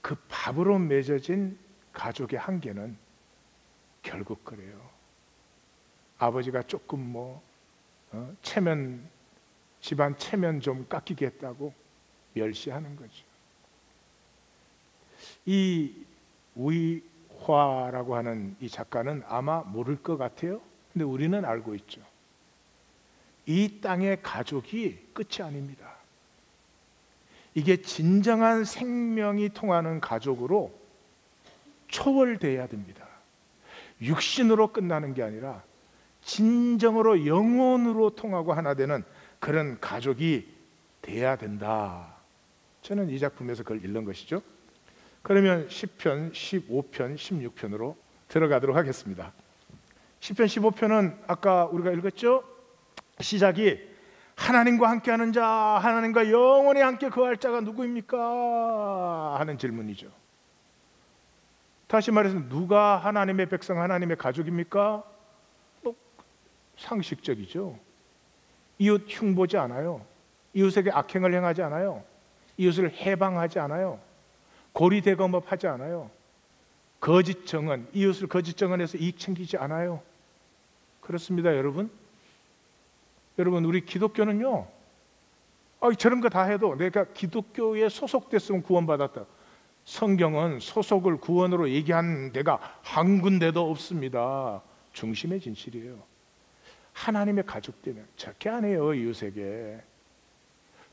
그 밥으로 맺어진 가족의 한계는 결국 그래요. 아버지가 조금 뭐 체면, 집안 체면 좀 깎이겠다고 멸시하는 거죠. 이 위화라고 하는 이 작가는 아마 모를 것 같아요. 근데 우리는 알고 있죠. 이 땅의 가족이 끝이 아닙니다. 이게 진정한 생명이 통하는 가족으로 초월돼야 됩니다. 육신으로 끝나는 게 아니라 진정으로 영혼으로 통하고 하나 되는 그런 가족이 돼야 된다. 저는 이 작품에서 그걸 읽는 것이죠. 그러면 10편, 15편, 16편으로 들어가도록 하겠습니다. 10편, 15편은 아까 우리가 읽었죠? 시작이 하나님과 함께하는 자, 하나님과 영원히 함께 거할 자가 누구입니까? 하는 질문이죠. 다시 말해서 누가 하나님의 백성, 하나님의 가족입니까? 상식적이죠. 이웃 흉보지 않아요. 이웃에게 악행을 행하지 않아요. 이웃을 해방하지 않아요. 고리대검업하지 않아요. 거짓 정언, 이웃을 거짓 정언해서 이익 챙기지 않아요. 그렇습니다, 여러분. 여러분, 우리 기독교는요, 저런 거 다 해도 내가 기독교에 소속됐으면 구원받았다. 성경은 소속을 구원으로 얘기한 데가 한 군데도 없습니다. 중심의 진실이에요. 하나님의 가족 되면 저렇게 안 해요. 이웃에게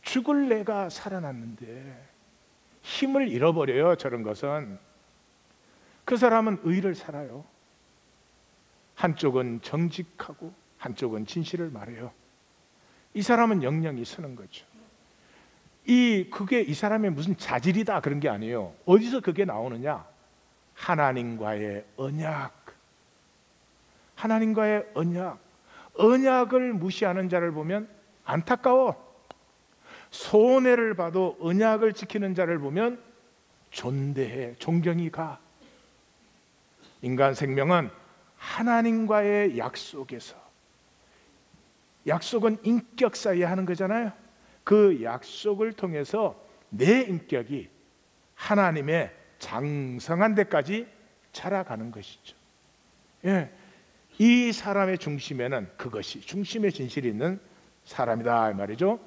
죽을 내가 살아났는데 힘을 잃어버려요. 저런 것은. 그 사람은 의를 살아요. 한쪽은 정직하고 한쪽은 진실을 말해요. 이 사람은 영영이 서는 거죠. 그게 이 사람의 무슨 자질이다 그런 게 아니에요. 어디서 그게 나오느냐? 하나님과의 언약. 하나님과의 언약. 언약을 무시하는 자를 보면 안타까워. 손해를 봐도 언약을 지키는 자를 보면 존대해, 존경이 가. 인간 생명은 하나님과의 약속에서, 약속은 인격 사이에 하는 거잖아요. 그 약속을 통해서 내 인격이 하나님의 장성한 데까지 자라가는 것이죠. 예, 이 사람의 중심에는 그것이, 중심의 진실이 있는 사람이다 이 말이죠.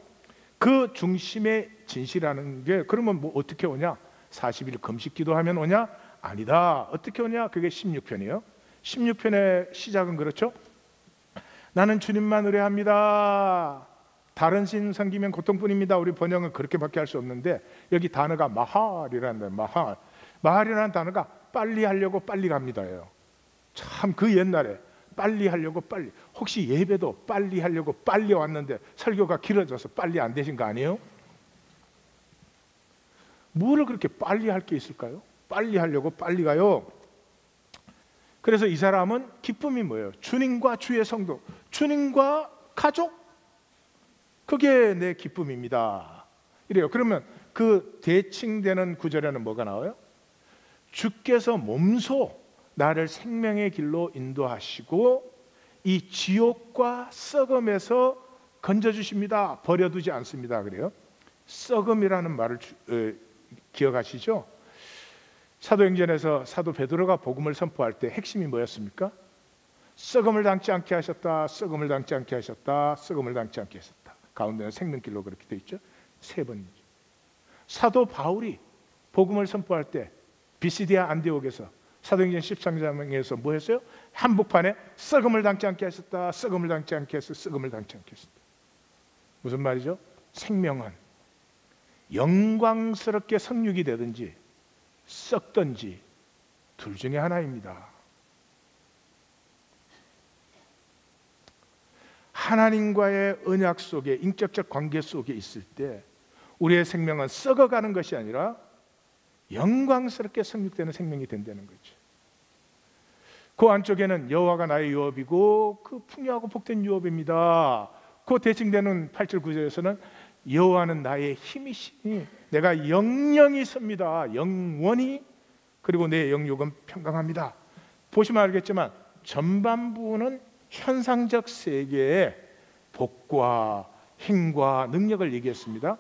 그 중심의 진실이라는 게 그러면 뭐 어떻게 오냐? 40일 금식 기도하면 오냐? 아니다. 어떻게 오냐? 그게 16편이에요. 16편의 시작은 그렇죠. 나는 주님만 의뢰합니다. 다른 신 섬기면 고통뿐입니다. 우리 번역은 그렇게밖에 할 수 없는데 여기 단어가 마할이라는 단어. 마할이라는 단어가 빨리 하려고 빨리 갑니다예요. 참 그 옛날에 빨리 하려고 빨리, 혹시 예배도 빨리 하려고 빨리 왔는데 설교가 길어져서 빨리 안 되신 거 아니에요? 뭐를 그렇게 빨리 할 게 있을까요? 빨리 하려고 빨리 가요. 그래서 이 사람은 기쁨이 뭐예요? 주님과 주의 성도, 주님과 가족, 그게 내 기쁨입니다. 이래요. 그러면 그 대칭되는 구절에는 뭐가 나와요? 주께서 몸소 나를 생명의 길로 인도하시고 이 지옥과 썩음에서 건져주십니다. 버려두지 않습니다. 그래요. 썩음이라는 말을 기억하시죠? 사도행전에서 사도 베드로가 복음을 선포할 때 핵심이 뭐였습니까? 썩음을 당치 않게 하셨다, 썩음을 당치 않게 하셨다, 썩음을 당치 않게 하셨다. 가운데는 생명길로 그렇게 되어 있죠. 3번이죠. 사도 바울이 복음을 선포할 때 비시디아 안디옥에서 사도행전 13장에서 뭐 했어요? 한복판에 썩음을 당치 않게 하셨다, 썩음을 당치 않게 하셨다, 썩음을 당치 않게 하셨다. 무슨 말이죠? 생명은 영광스럽게 성육이 되든지 썩든지 둘 중에 하나입니다. 하나님과의 언약 속에, 인격적 관계 속에 있을 때 우리의 생명은 썩어가는 것이 아니라 영광스럽게 성육되는 생명이 된다는 거죠. 그 안쪽에는 여호와가 나의 유업이고 그 풍요하고 복된 유업입니다. 그 대칭되는 8절 9절에서는 여호와는 나의 힘이시니 내가 영영이 섭니다. 영원히. 그리고 내 영육은 평강합니다. 보시면 알겠지만 전반부는 현상적 세계의 복과 힘과 능력을 얘기했습니다.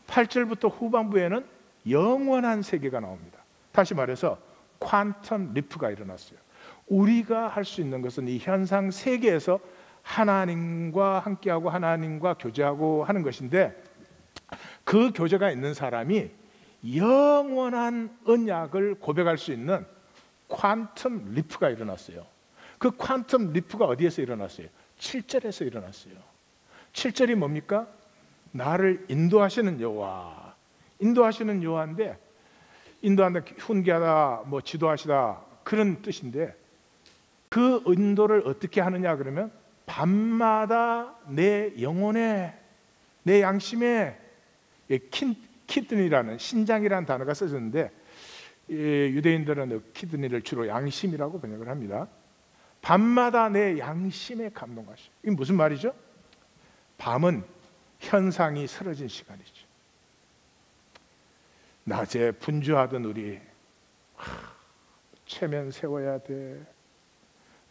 8절부터 후반부에는 영원한 세계가 나옵니다. 다시 말해서 퀀텀 리프가 일어났어요. 우리가 할 수 있는 것은 이 현상 세계에서 하나님과 함께하고 하나님과 교제하고 하는 것인데, 그 교제가 있는 사람이 영원한 언약을 고백할 수 있는 퀀텀 리프가 일어났어요. 그 퀀텀 리프가 어디에서 일어났어요? 7절에서 일어났어요. 7절이 뭡니까? 나를 인도하시는 여호와. 인도하시는 여호와인데, 인도한다, 훈계하다, 뭐 지도하시다 그런 뜻인데, 그 인도를 어떻게 하느냐 그러면 밤마다 내 영혼에, 내 양심에, 키드니라는, 신장이라는 단어가 써졌는데 유대인들은 키드니를 주로 양심이라고 번역을 합니다. 밤마다 내 양심에 감동하시오. 이게 무슨 말이죠? 밤은 현상이 쓰러진 시간이죠. 낮에 분주하던 우리 체면 세워야 돼.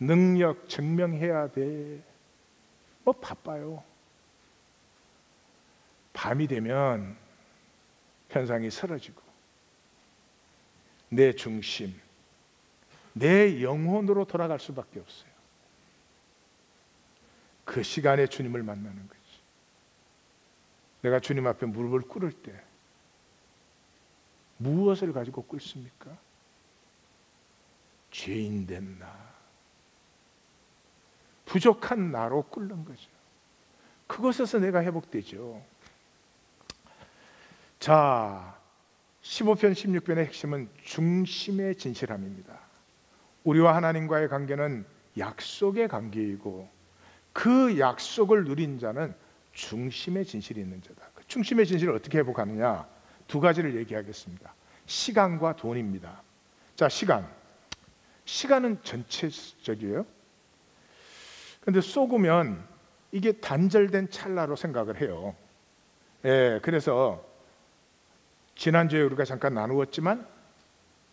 능력 증명해야 돼. 뭐 바빠요. 밤이 되면 현상이 사라지고 내 중심, 내 영혼으로 돌아갈 수밖에 없어요. 그 시간에 주님을 만나는 거지. 내가 주님 앞에 무릎을 꿇을 때 무엇을 가지고 꿇습니까? 죄인된 나, 부족한 나로 꿇는 거죠. 그곳에서 내가 회복되죠. 자, 15편 16편의 핵심은 중심의 진실함입니다. 우리와 하나님과의 관계는 약속의 관계이고 그 약속을 누린 자는 중심의 진실이 있는 자다. 그 중심의 진실을 어떻게 회복하느냐? 두 가지를 얘기하겠습니다. 시간과 돈입니다. 자, 시간은 전체적이에요. 그런데 속으면 이게 단절된 찰나로 생각을 해요. 예, 그래서 지난주에 우리가 잠깐 나누었지만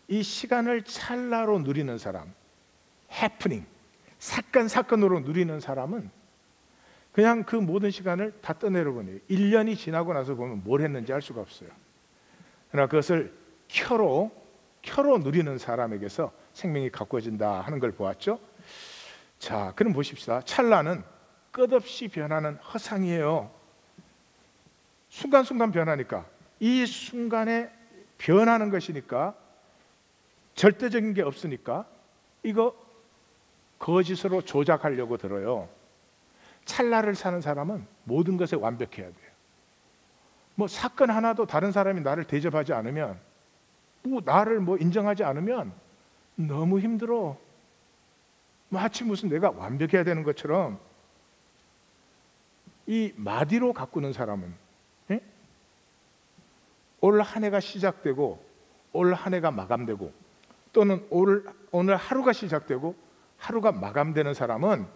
이 시간을 찰나로 누리는 사람, 해프닝, 사건으로 누리는 사람은 그냥 그 모든 시간을 다 떠내려보내요. 1년이 지나고 나서 보면 뭘 했는지 알 수가 없어요. 그러나 그것을 켜로 누리는 사람에게서 생명이 가꾸어진다 하는 걸 보았죠. 자, 그럼 보십시다. 찰나는 끝없이 변하는 허상이에요. 순간순간 변하니까, 이 순간에 변하는 것이니까, 절대적인 게 없으니까 이거 거짓으로 조작하려고 들어요. 찰나를 사는 사람은 모든 것에 완벽해야 돼요. 뭐 사건 하나도 다른 사람이 나를 대접하지 않으면, 나를 인정하지 않으면 너무 힘들어. 마치 무슨 내가 완벽해야 되는 것처럼. 이 마디로 가꾸는 사람은 올 한 해가 시작되고 올 한 해가 마감되고, 또는 오늘 하루가 시작되고 하루가 마감되는 사람은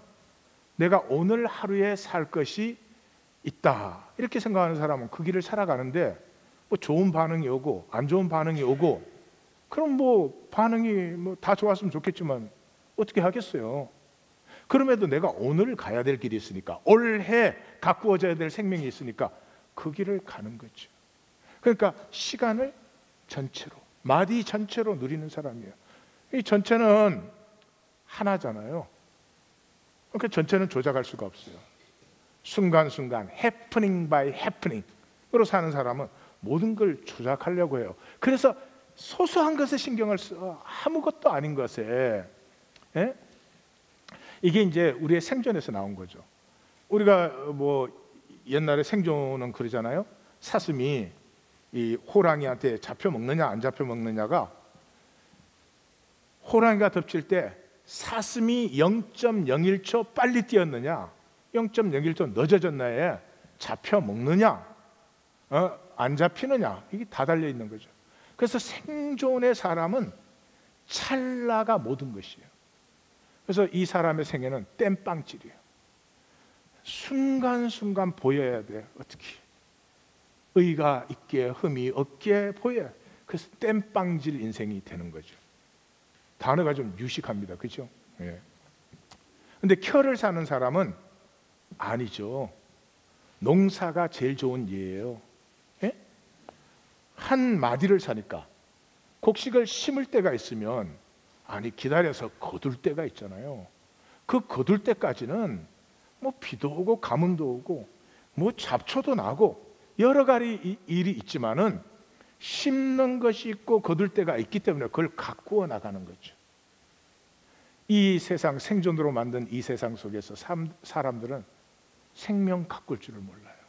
내가 오늘 하루에 살 것이 있다 이렇게 생각하는 사람은 그 길을 살아가는데, 좋은 반응이 오고 안 좋은 반응이 오고, 그럼 반응이 다 좋았으면 좋겠지만 어떻게 하겠어요. 그럼에도 내가 오늘 가야 될 길이 있으니까, 올해 가꾸어져야 될 생명이 있으니까 그 길을 가는 거죠. 그러니까 시간을 전체로, 마디 전체로 누리는 사람이에요. 이 전체는 하나잖아요. 그러니까 전체는 조작할 수가 없어요. 순간순간 해프닝 바이 해프닝으로 사는 사람은 모든 걸 조작하려고 해요. 그래서 소소한 것에 신경을 써. 아무것도 아닌 것에. 이게 이제 우리의 생존에서 나온 거죠. 우리가 옛날에 생존은 그러잖아요. 사슴이 이 호랑이한테 잡혀 먹느냐 안 잡혀 먹느냐가, 호랑이가 덮칠 때 사슴이 0.01초 빨리 뛰었느냐 0.01초 늦어졌나에 잡혀 먹느냐 안 잡히느냐, 이게 다 달려 있는 거죠. 그래서 생존의 사람은 찰나가 모든 것이에요. 그래서 이 사람의 생애는 땜빵질이에요. 순간순간 보여야 돼. 어떻게 의가 있게 흠이 없게 보여야 돼. 그래서 땜빵질 인생이 되는 거죠. 단어가 좀 유식합니다. 그렇죠? 근데 켜를 사는 사람은 아니죠. 농사가 제일 좋은 예예요. 한 마디를 사니까 곡식을 심을 때가 있으면 기다려서 거둘 때가 있잖아요. 그 거둘 때까지는 비도 오고 가뭄도 오고 잡초도 나고 여러 가지 일이 있지만은 심는 것이 있고 거둘 때가 있기 때문에 그걸 가꾸어 나가는 거죠. 이 세상, 생존으로 만든 이 세상 속에서 사람들은 생명 가꿀 줄을 몰라요.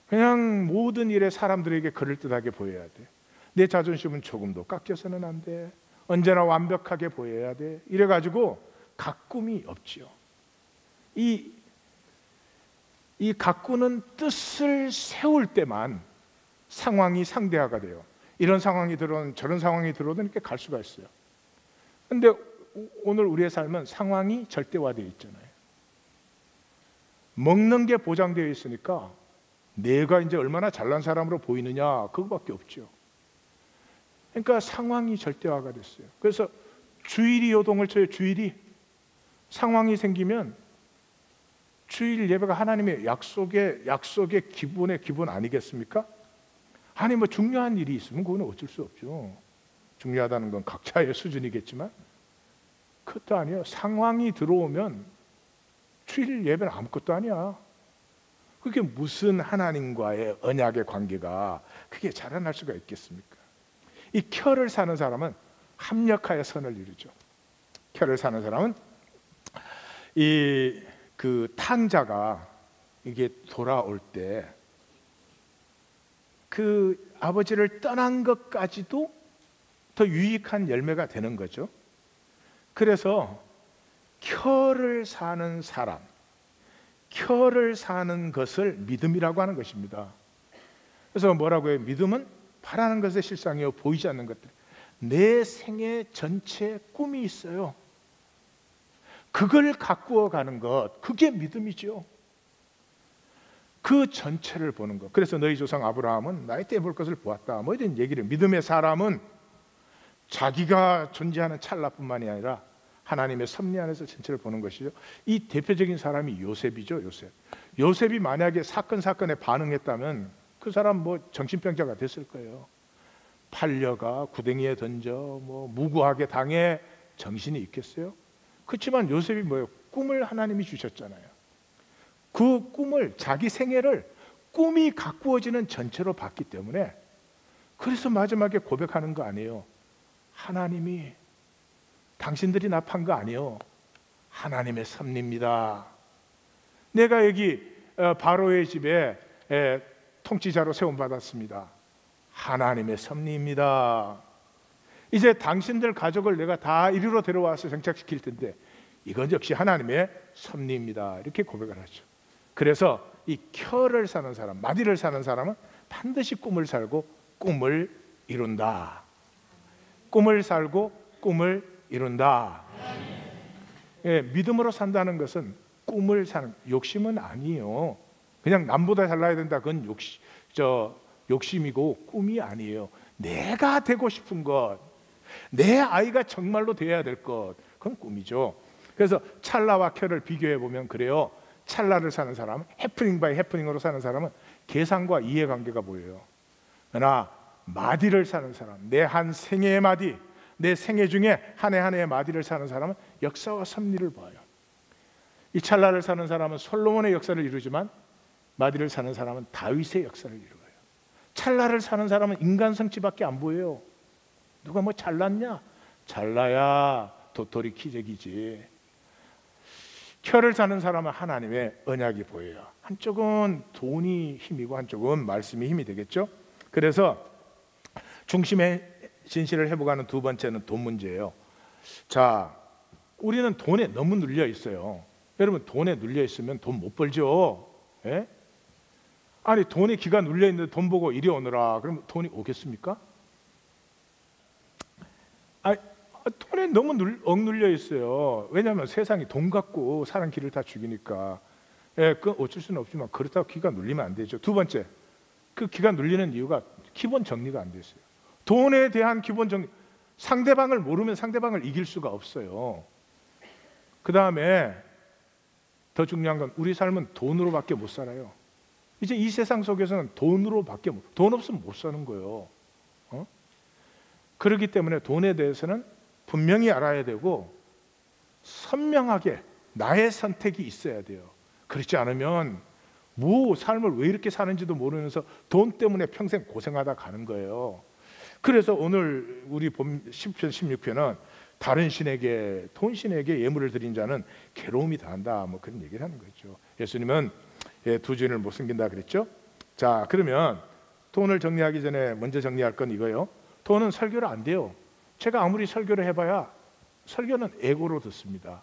그냥 모든 일에 사람들에게 그럴듯하게 보여야 돼. 내 자존심은 조금도 깎여서는 안 돼. 언제나 완벽하게 보여야 돼. 이래가지고 가꿈이 없지요. 이 가꾸는 뜻을 세울 때만 상황이 상대화가 돼요. 이런 상황이 들어오든 저런 상황이 들어오든 이렇게 갈 수가 있어요. 근데 오늘 우리의 삶은 상황이 절대화되어 있잖아요. 먹는 게 보장되어 있으니까 내가 이제 얼마나 잘난 사람으로 보이느냐, 그거밖에 없죠. 그러니까 상황이 절대화가 됐어요. 그래서 주일이 요동을 쳐요. 주일이 상황이 생기면 주일 예배가 하나님의 약속의 기본의 기본 아니겠습니까? 아니 뭐 중요한 일이 있으면 그거는 어쩔 수 없죠. 중요하다는 건 각자의 수준이겠지만 그것도 아니에요. 상황이 들어오면 주일 예배는 아무것도 아니야. 그게 무슨 하나님과의 언약의 관계가 그게 자라날 수가 있겠습니까? 이 켜를 사는 사람은 합력하여 선을 이루죠. 켜를 사는 사람은 그 탕자가 이게 돌아올 때 그 아버지를 떠난 것까지도 더 유익한 열매가 되는 거죠. 그래서 켜를 사는 사람, 켜를 사는 것을 믿음이라고 하는 것입니다. 그래서 뭐라고 해요? 믿음은 바라는 것의 실상이요 보이지 않는 것들. 내 생애 전체 꿈이 있어요. 그걸 가꾸어 가는 것, 그게 믿음이죠. 그 전체를 보는 것. 그래서 너희 조상 아브라함은 나의 때에 볼 것을 보았다, 뭐 이런 얘기를. 믿음의 사람은 자기가 존재하는 찰나뿐만이 아니라 하나님의 섭리 안에서 전체를 보는 것이죠. 이 대표적인 사람이 요셉이죠. 요셉이 만약에 사건에 반응했다면 그 사람 뭐 정신병자가 됐을 거예요. 팔려가 구덩이에 던져 뭐 무고하게 당해 정신이 있겠어요? 그렇지만 요셉이 뭐예요? 꿈을 하나님이 주셨잖아요. 그 꿈을, 자기 생애를 꿈이 가꾸어지는 전체로 봤기 때문에, 그래서 마지막에 고백하는 거 아니에요. 하나님이 당신들이 납한 거 아니에요. 하나님의 섭리입니다. 내가 여기 바로의 집에 통치자로 세움받았습니다. 하나님의 섭리입니다. 이제 당신들 가족을 내가 다 이리로 데려와서 정착시킬 텐데 이건 역시 하나님의 섭리입니다. 이렇게 고백을 하죠. 그래서 이 켜를 사는 사람, 마디를 사는 사람은 반드시 꿈을 살고 꿈을 이룬다. 꿈을 살고 꿈을 이룬다. 예, 믿음으로 산다는 것은 꿈을 사는, 욕심은 아니에요. 그냥 남보다 잘나야 된다, 그건 욕심이고 꿈이 아니에요. 내가 되고 싶은 것, 내 아이가 정말로 되어야 될 것, 그건 꿈이죠. 그래서 찰나와 켜를 비교해 보면 그래요. 찰나를 사는 사람은, 해프닝 바이 해프닝으로 사는 사람은 계산과 이해관계가 보여요. 그러나 마디를 사는 사람, 내 한 생애의 마디, 내 생애 중에 한 해 한 해의 마디를 사는 사람은 역사와 섭리를 봐요. 이 찰나를 사는 사람은 솔로몬의 역사를 이루지만 마디를 사는 사람은 다윗의 역사를 이루어요. 찰나를 사는 사람은 인간 성취밖에 안 보여요. 누가 뭐 잘났냐? 잘나야 도토리 키재기지. 켜를 사는 사람은 하나님의 언약이 보여요. 한쪽은 돈이 힘이고 한쪽은 말씀이 힘이 되겠죠. 그래서 중심의 진실을 회복하는 두 번째는 돈 문제예요. 자, 우리는 돈에 너무 눌려 있어요. 여러분, 돈에 눌려 있으면 돈 못 벌죠. 예? 아니, 돈에 기가 눌려 있는데 돈 보고 이리 오너라 그러면 돈이 오겠습니까? 돈에 너무 억눌려 있어요. 왜냐하면 세상이 돈 갖고 사는 길을 다 죽이니까. 예, 그건 어쩔 수는 없지만 그렇다고 기가 눌리면 안 되죠. 두 번째, 그 기가 눌리는 이유가 기본 정리가 안 돼 있어요. 돈에 대한 기본 정리, 상대방을 모르면 상대방을 이길 수가 없어요. 그 다음에 더 중요한 건 우리 삶은 돈으로밖에 못 살아요. 이제 이 세상 속에서는 돈으로밖에 돈 없으면 못 사는 거예요. 그렇기 때문에 돈에 대해서는 분명히 알아야 되고 선명하게 나의 선택이 있어야 돼요. 그렇지 않으면 뭐 삶을 왜 이렇게 사는지도 모르면서 돈 때문에 평생 고생하다 가는 거예요. 그래서 오늘 우리 본 10편 16편은 다른 신에게, 돈 신에게 예물을 드린 자는 괴로움이 다한다, 뭐 그런 얘기를 하는 거죠. 예수님은 두 주인을 못 섬긴다 그랬죠. 자, 그러면 돈을 정리하기 전에 먼저 정리할 건 이거예요. 돈은 설교를 안 돼요. 제가 아무리 설교를 해봐야 설교는 에고로 듣습니다.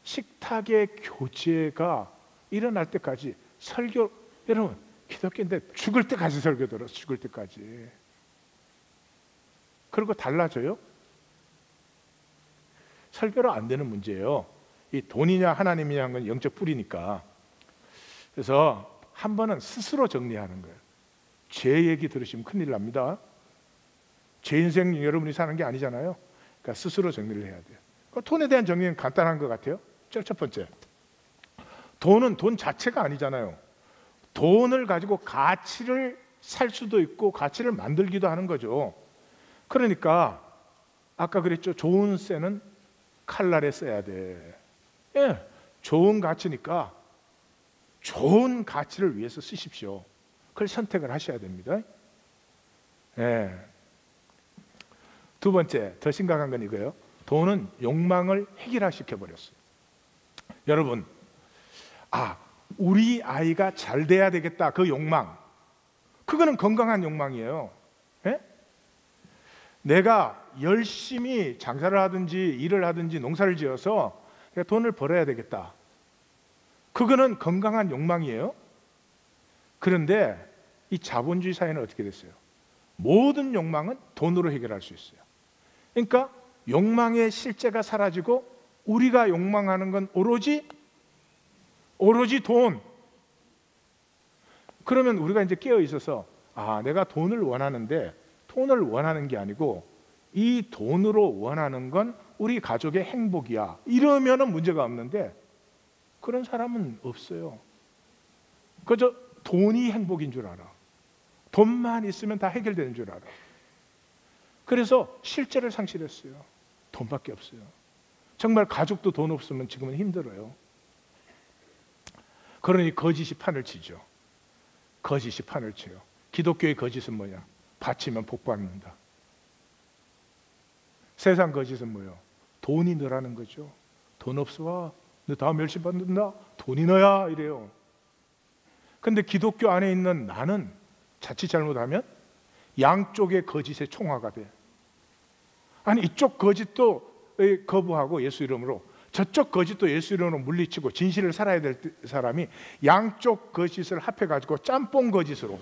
식탁의 교제가 일어날 때까지 설교, 여러분 기독교인데 죽을 때까지 설교 들어, 죽을 때까지. 그리고 달라져요? 설교로 안 되는 문제예요. 이 돈이냐 하나님이냐 건 영적 뿌리니까. 그래서 한 번은 스스로 정리하는 거예요. 제 얘기 들으시면 큰일 납니다. 제 인생 여러분이 사는 게 아니잖아요. 그러니까 스스로 정리를 해야 돼요. 돈에 대한 정리는 간단한 것 같아요. 첫 번째, 돈은 돈 자체가 아니잖아요. 돈을 가지고 가치를 살 수도 있고 가치를 만들기도 하는 거죠. 그러니까 아까 그랬죠. 좋은 쇠는 칼날에 써야 돼. 예, 좋은 가치니까 좋은 가치를 위해서 쓰십시오. 그걸 선택을 하셔야 됩니다. 예. 두 번째, 더 심각한 건 이거예요. 돈은 욕망을 해결시켜 버렸어요. 여러분, 우리 아이가 잘 돼야 되겠다, 그 욕망, 그거는 건강한 욕망이에요. 예? 내가 열심히 장사를 하든지 일을 하든지 농사를 지어서 돈을 벌어야 되겠다, 그거는 건강한 욕망이에요. 그런데 이 자본주의 사회는 어떻게 됐어요? 모든 욕망은 돈으로 해결할 수 있어요. 그러니까 욕망의 실제가 사라지고 우리가 욕망하는 건 오로지 돈. 그러면 우리가 이제 깨어 있어서 내가 돈을 원하는데 돈을 원하는 게 아니고 이 돈으로 원하는 건 우리 가족의 행복이야, 이러면은 문제가 없는데 그런 사람은 없어요. 그저 돈이 행복인 줄 알아. 돈만 있으면 다 해결되는 줄 알아. 그래서 실제를 상실했어요. 돈밖에 없어요. 정말 가족도 돈 없으면 지금은 힘들어요. 그러니 거짓이 판을 치죠. 거짓이 판을 쳐요. 기독교의 거짓은 뭐냐? 바치면 복 받는다. 세상 거짓은 뭐예요? 돈이 너라는 거죠. 돈 없어, 너 다음 멸시 받는다, 돈이 너야, 이래요. 근데 기독교 안에 있는 나는 자칫 잘못하면 양쪽의 거짓의 총화가 돼. 아니, 이쪽 거짓도 거부하고 예수 이름으로, 저쪽 거짓도 예수 이름으로 물리치고 진실을 살아야 될 사람이 양쪽 거짓을 합해가지고 짬뽕 거짓으로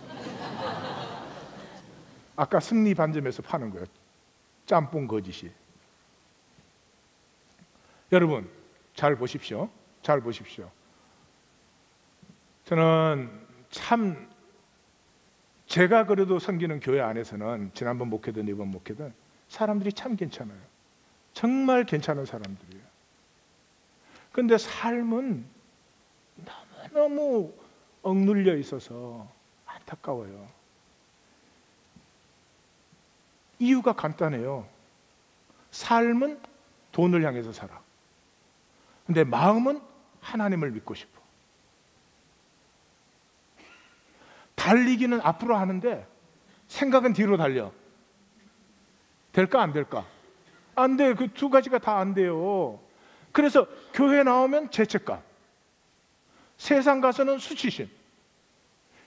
아까 승리 반점에서 파는 거예요. 짬뽕 거짓이. 여러분 잘 보십시오. 잘 보십시오. 저는 참, 제가 그래도 섬기는 교회 안에서는 지난번 목회든 이번 목회든 사람들이 참 괜찮아요. 정말 괜찮은 사람들이에요. 근데 삶은 너무너무 억눌려 있어서 안타까워요. 이유가 간단해요. 삶은 돈을 향해서 살아. 근데 마음은 하나님을 믿고 싶어. 달리기는 앞으로 하는데 생각은 뒤로 달려. 될까 안 될까? 안 돼. 그 두 가지가 다 안 돼요. 그래서 교회 나오면 죄책감, 세상 가서는 수치심,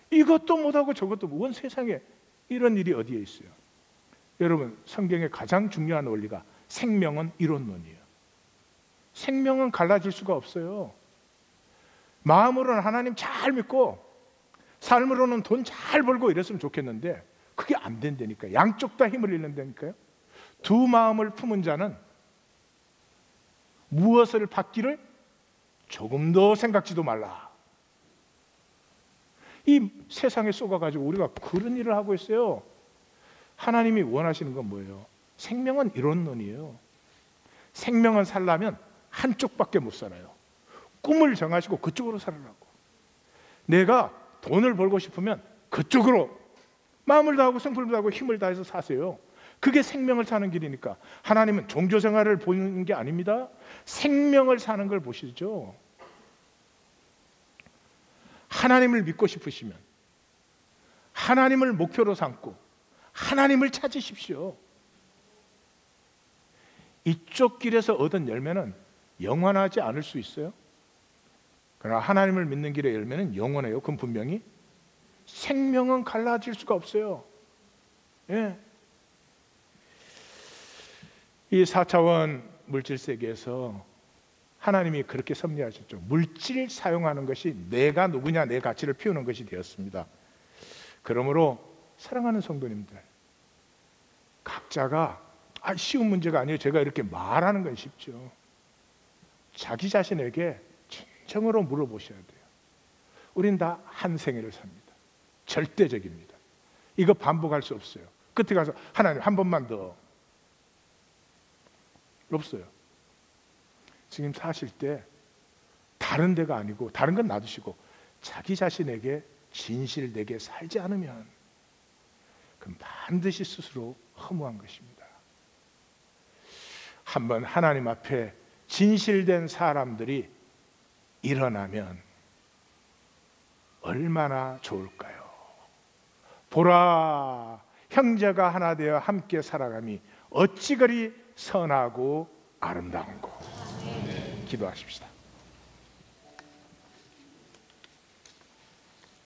이것도 못하고 저것도 못. 원 세상에 이런 일이 어디에 있어요? 여러분, 성경의 가장 중요한 원리가 생명은 이론론이에요. 생명은 갈라질 수가 없어요. 마음으로는 하나님 잘 믿고 삶으로는 돈 잘 벌고 이랬으면 좋겠는데 그게 안 된다니까요. 양쪽 다 힘을 잃는다니까요. 두 마음을 품은 자는 무엇을 받기를 조금도 생각지도 말라. 이 세상에 쏘가가지고 우리가 그런 일을 하고 있어요. 하나님이 원하시는 건 뭐예요? 생명은 이론론이에요. 생명은 살려면 한쪽밖에 못 살아요. 꿈을 정하시고 그쪽으로 살아라고. 내가 돈을 벌고 싶으면 그쪽으로 마음을 다하고 성품을 다하고 힘을 다해서 사세요. 그게 생명을 사는 길이니까. 하나님은 종교생활을 보는 게 아닙니다. 생명을 사는 걸 보시죠. 하나님을 믿고 싶으시면 하나님을 목표로 삼고 하나님을 찾으십시오. 이쪽 길에서 얻은 열매는 영원하지 않을 수 있어요. 그러나 하나님을 믿는 길의 열매는 영원해요. 그건 분명히. 생명은 갈라질 수가 없어요. 예. 이 4차원 물질 세계에서 하나님이 그렇게 섭리하셨죠. 물질 사용하는 것이 내가 누구냐, 내 가치를 피우는 것이 되었습니다. 그러므로 사랑하는 성도님들, 각자가 쉬운 문제가 아니에요. 제가 이렇게 말하는 건 쉽죠. 자기 자신에게 진정으로 물어보셔야 돼요. 우린 다 한 생애를 삽니다. 절대적입니다. 이거 반복할 수 없어요. 끝에 가서 하나님 한 번만 더. 없어요. 지금 사실 때 다른 데가 아니고 다른 건 놔두시고 자기 자신에게 진실되게 살지 않으면 그건 반드시 스스로 허무한 것입니다. 한번 하나님 앞에 진실된 사람들이 일어나면 얼마나 좋을까요? 보라, 형제가 하나 되어 함께 살아감이 어찌 그리 선하고 아름다운고. 기도하십시다.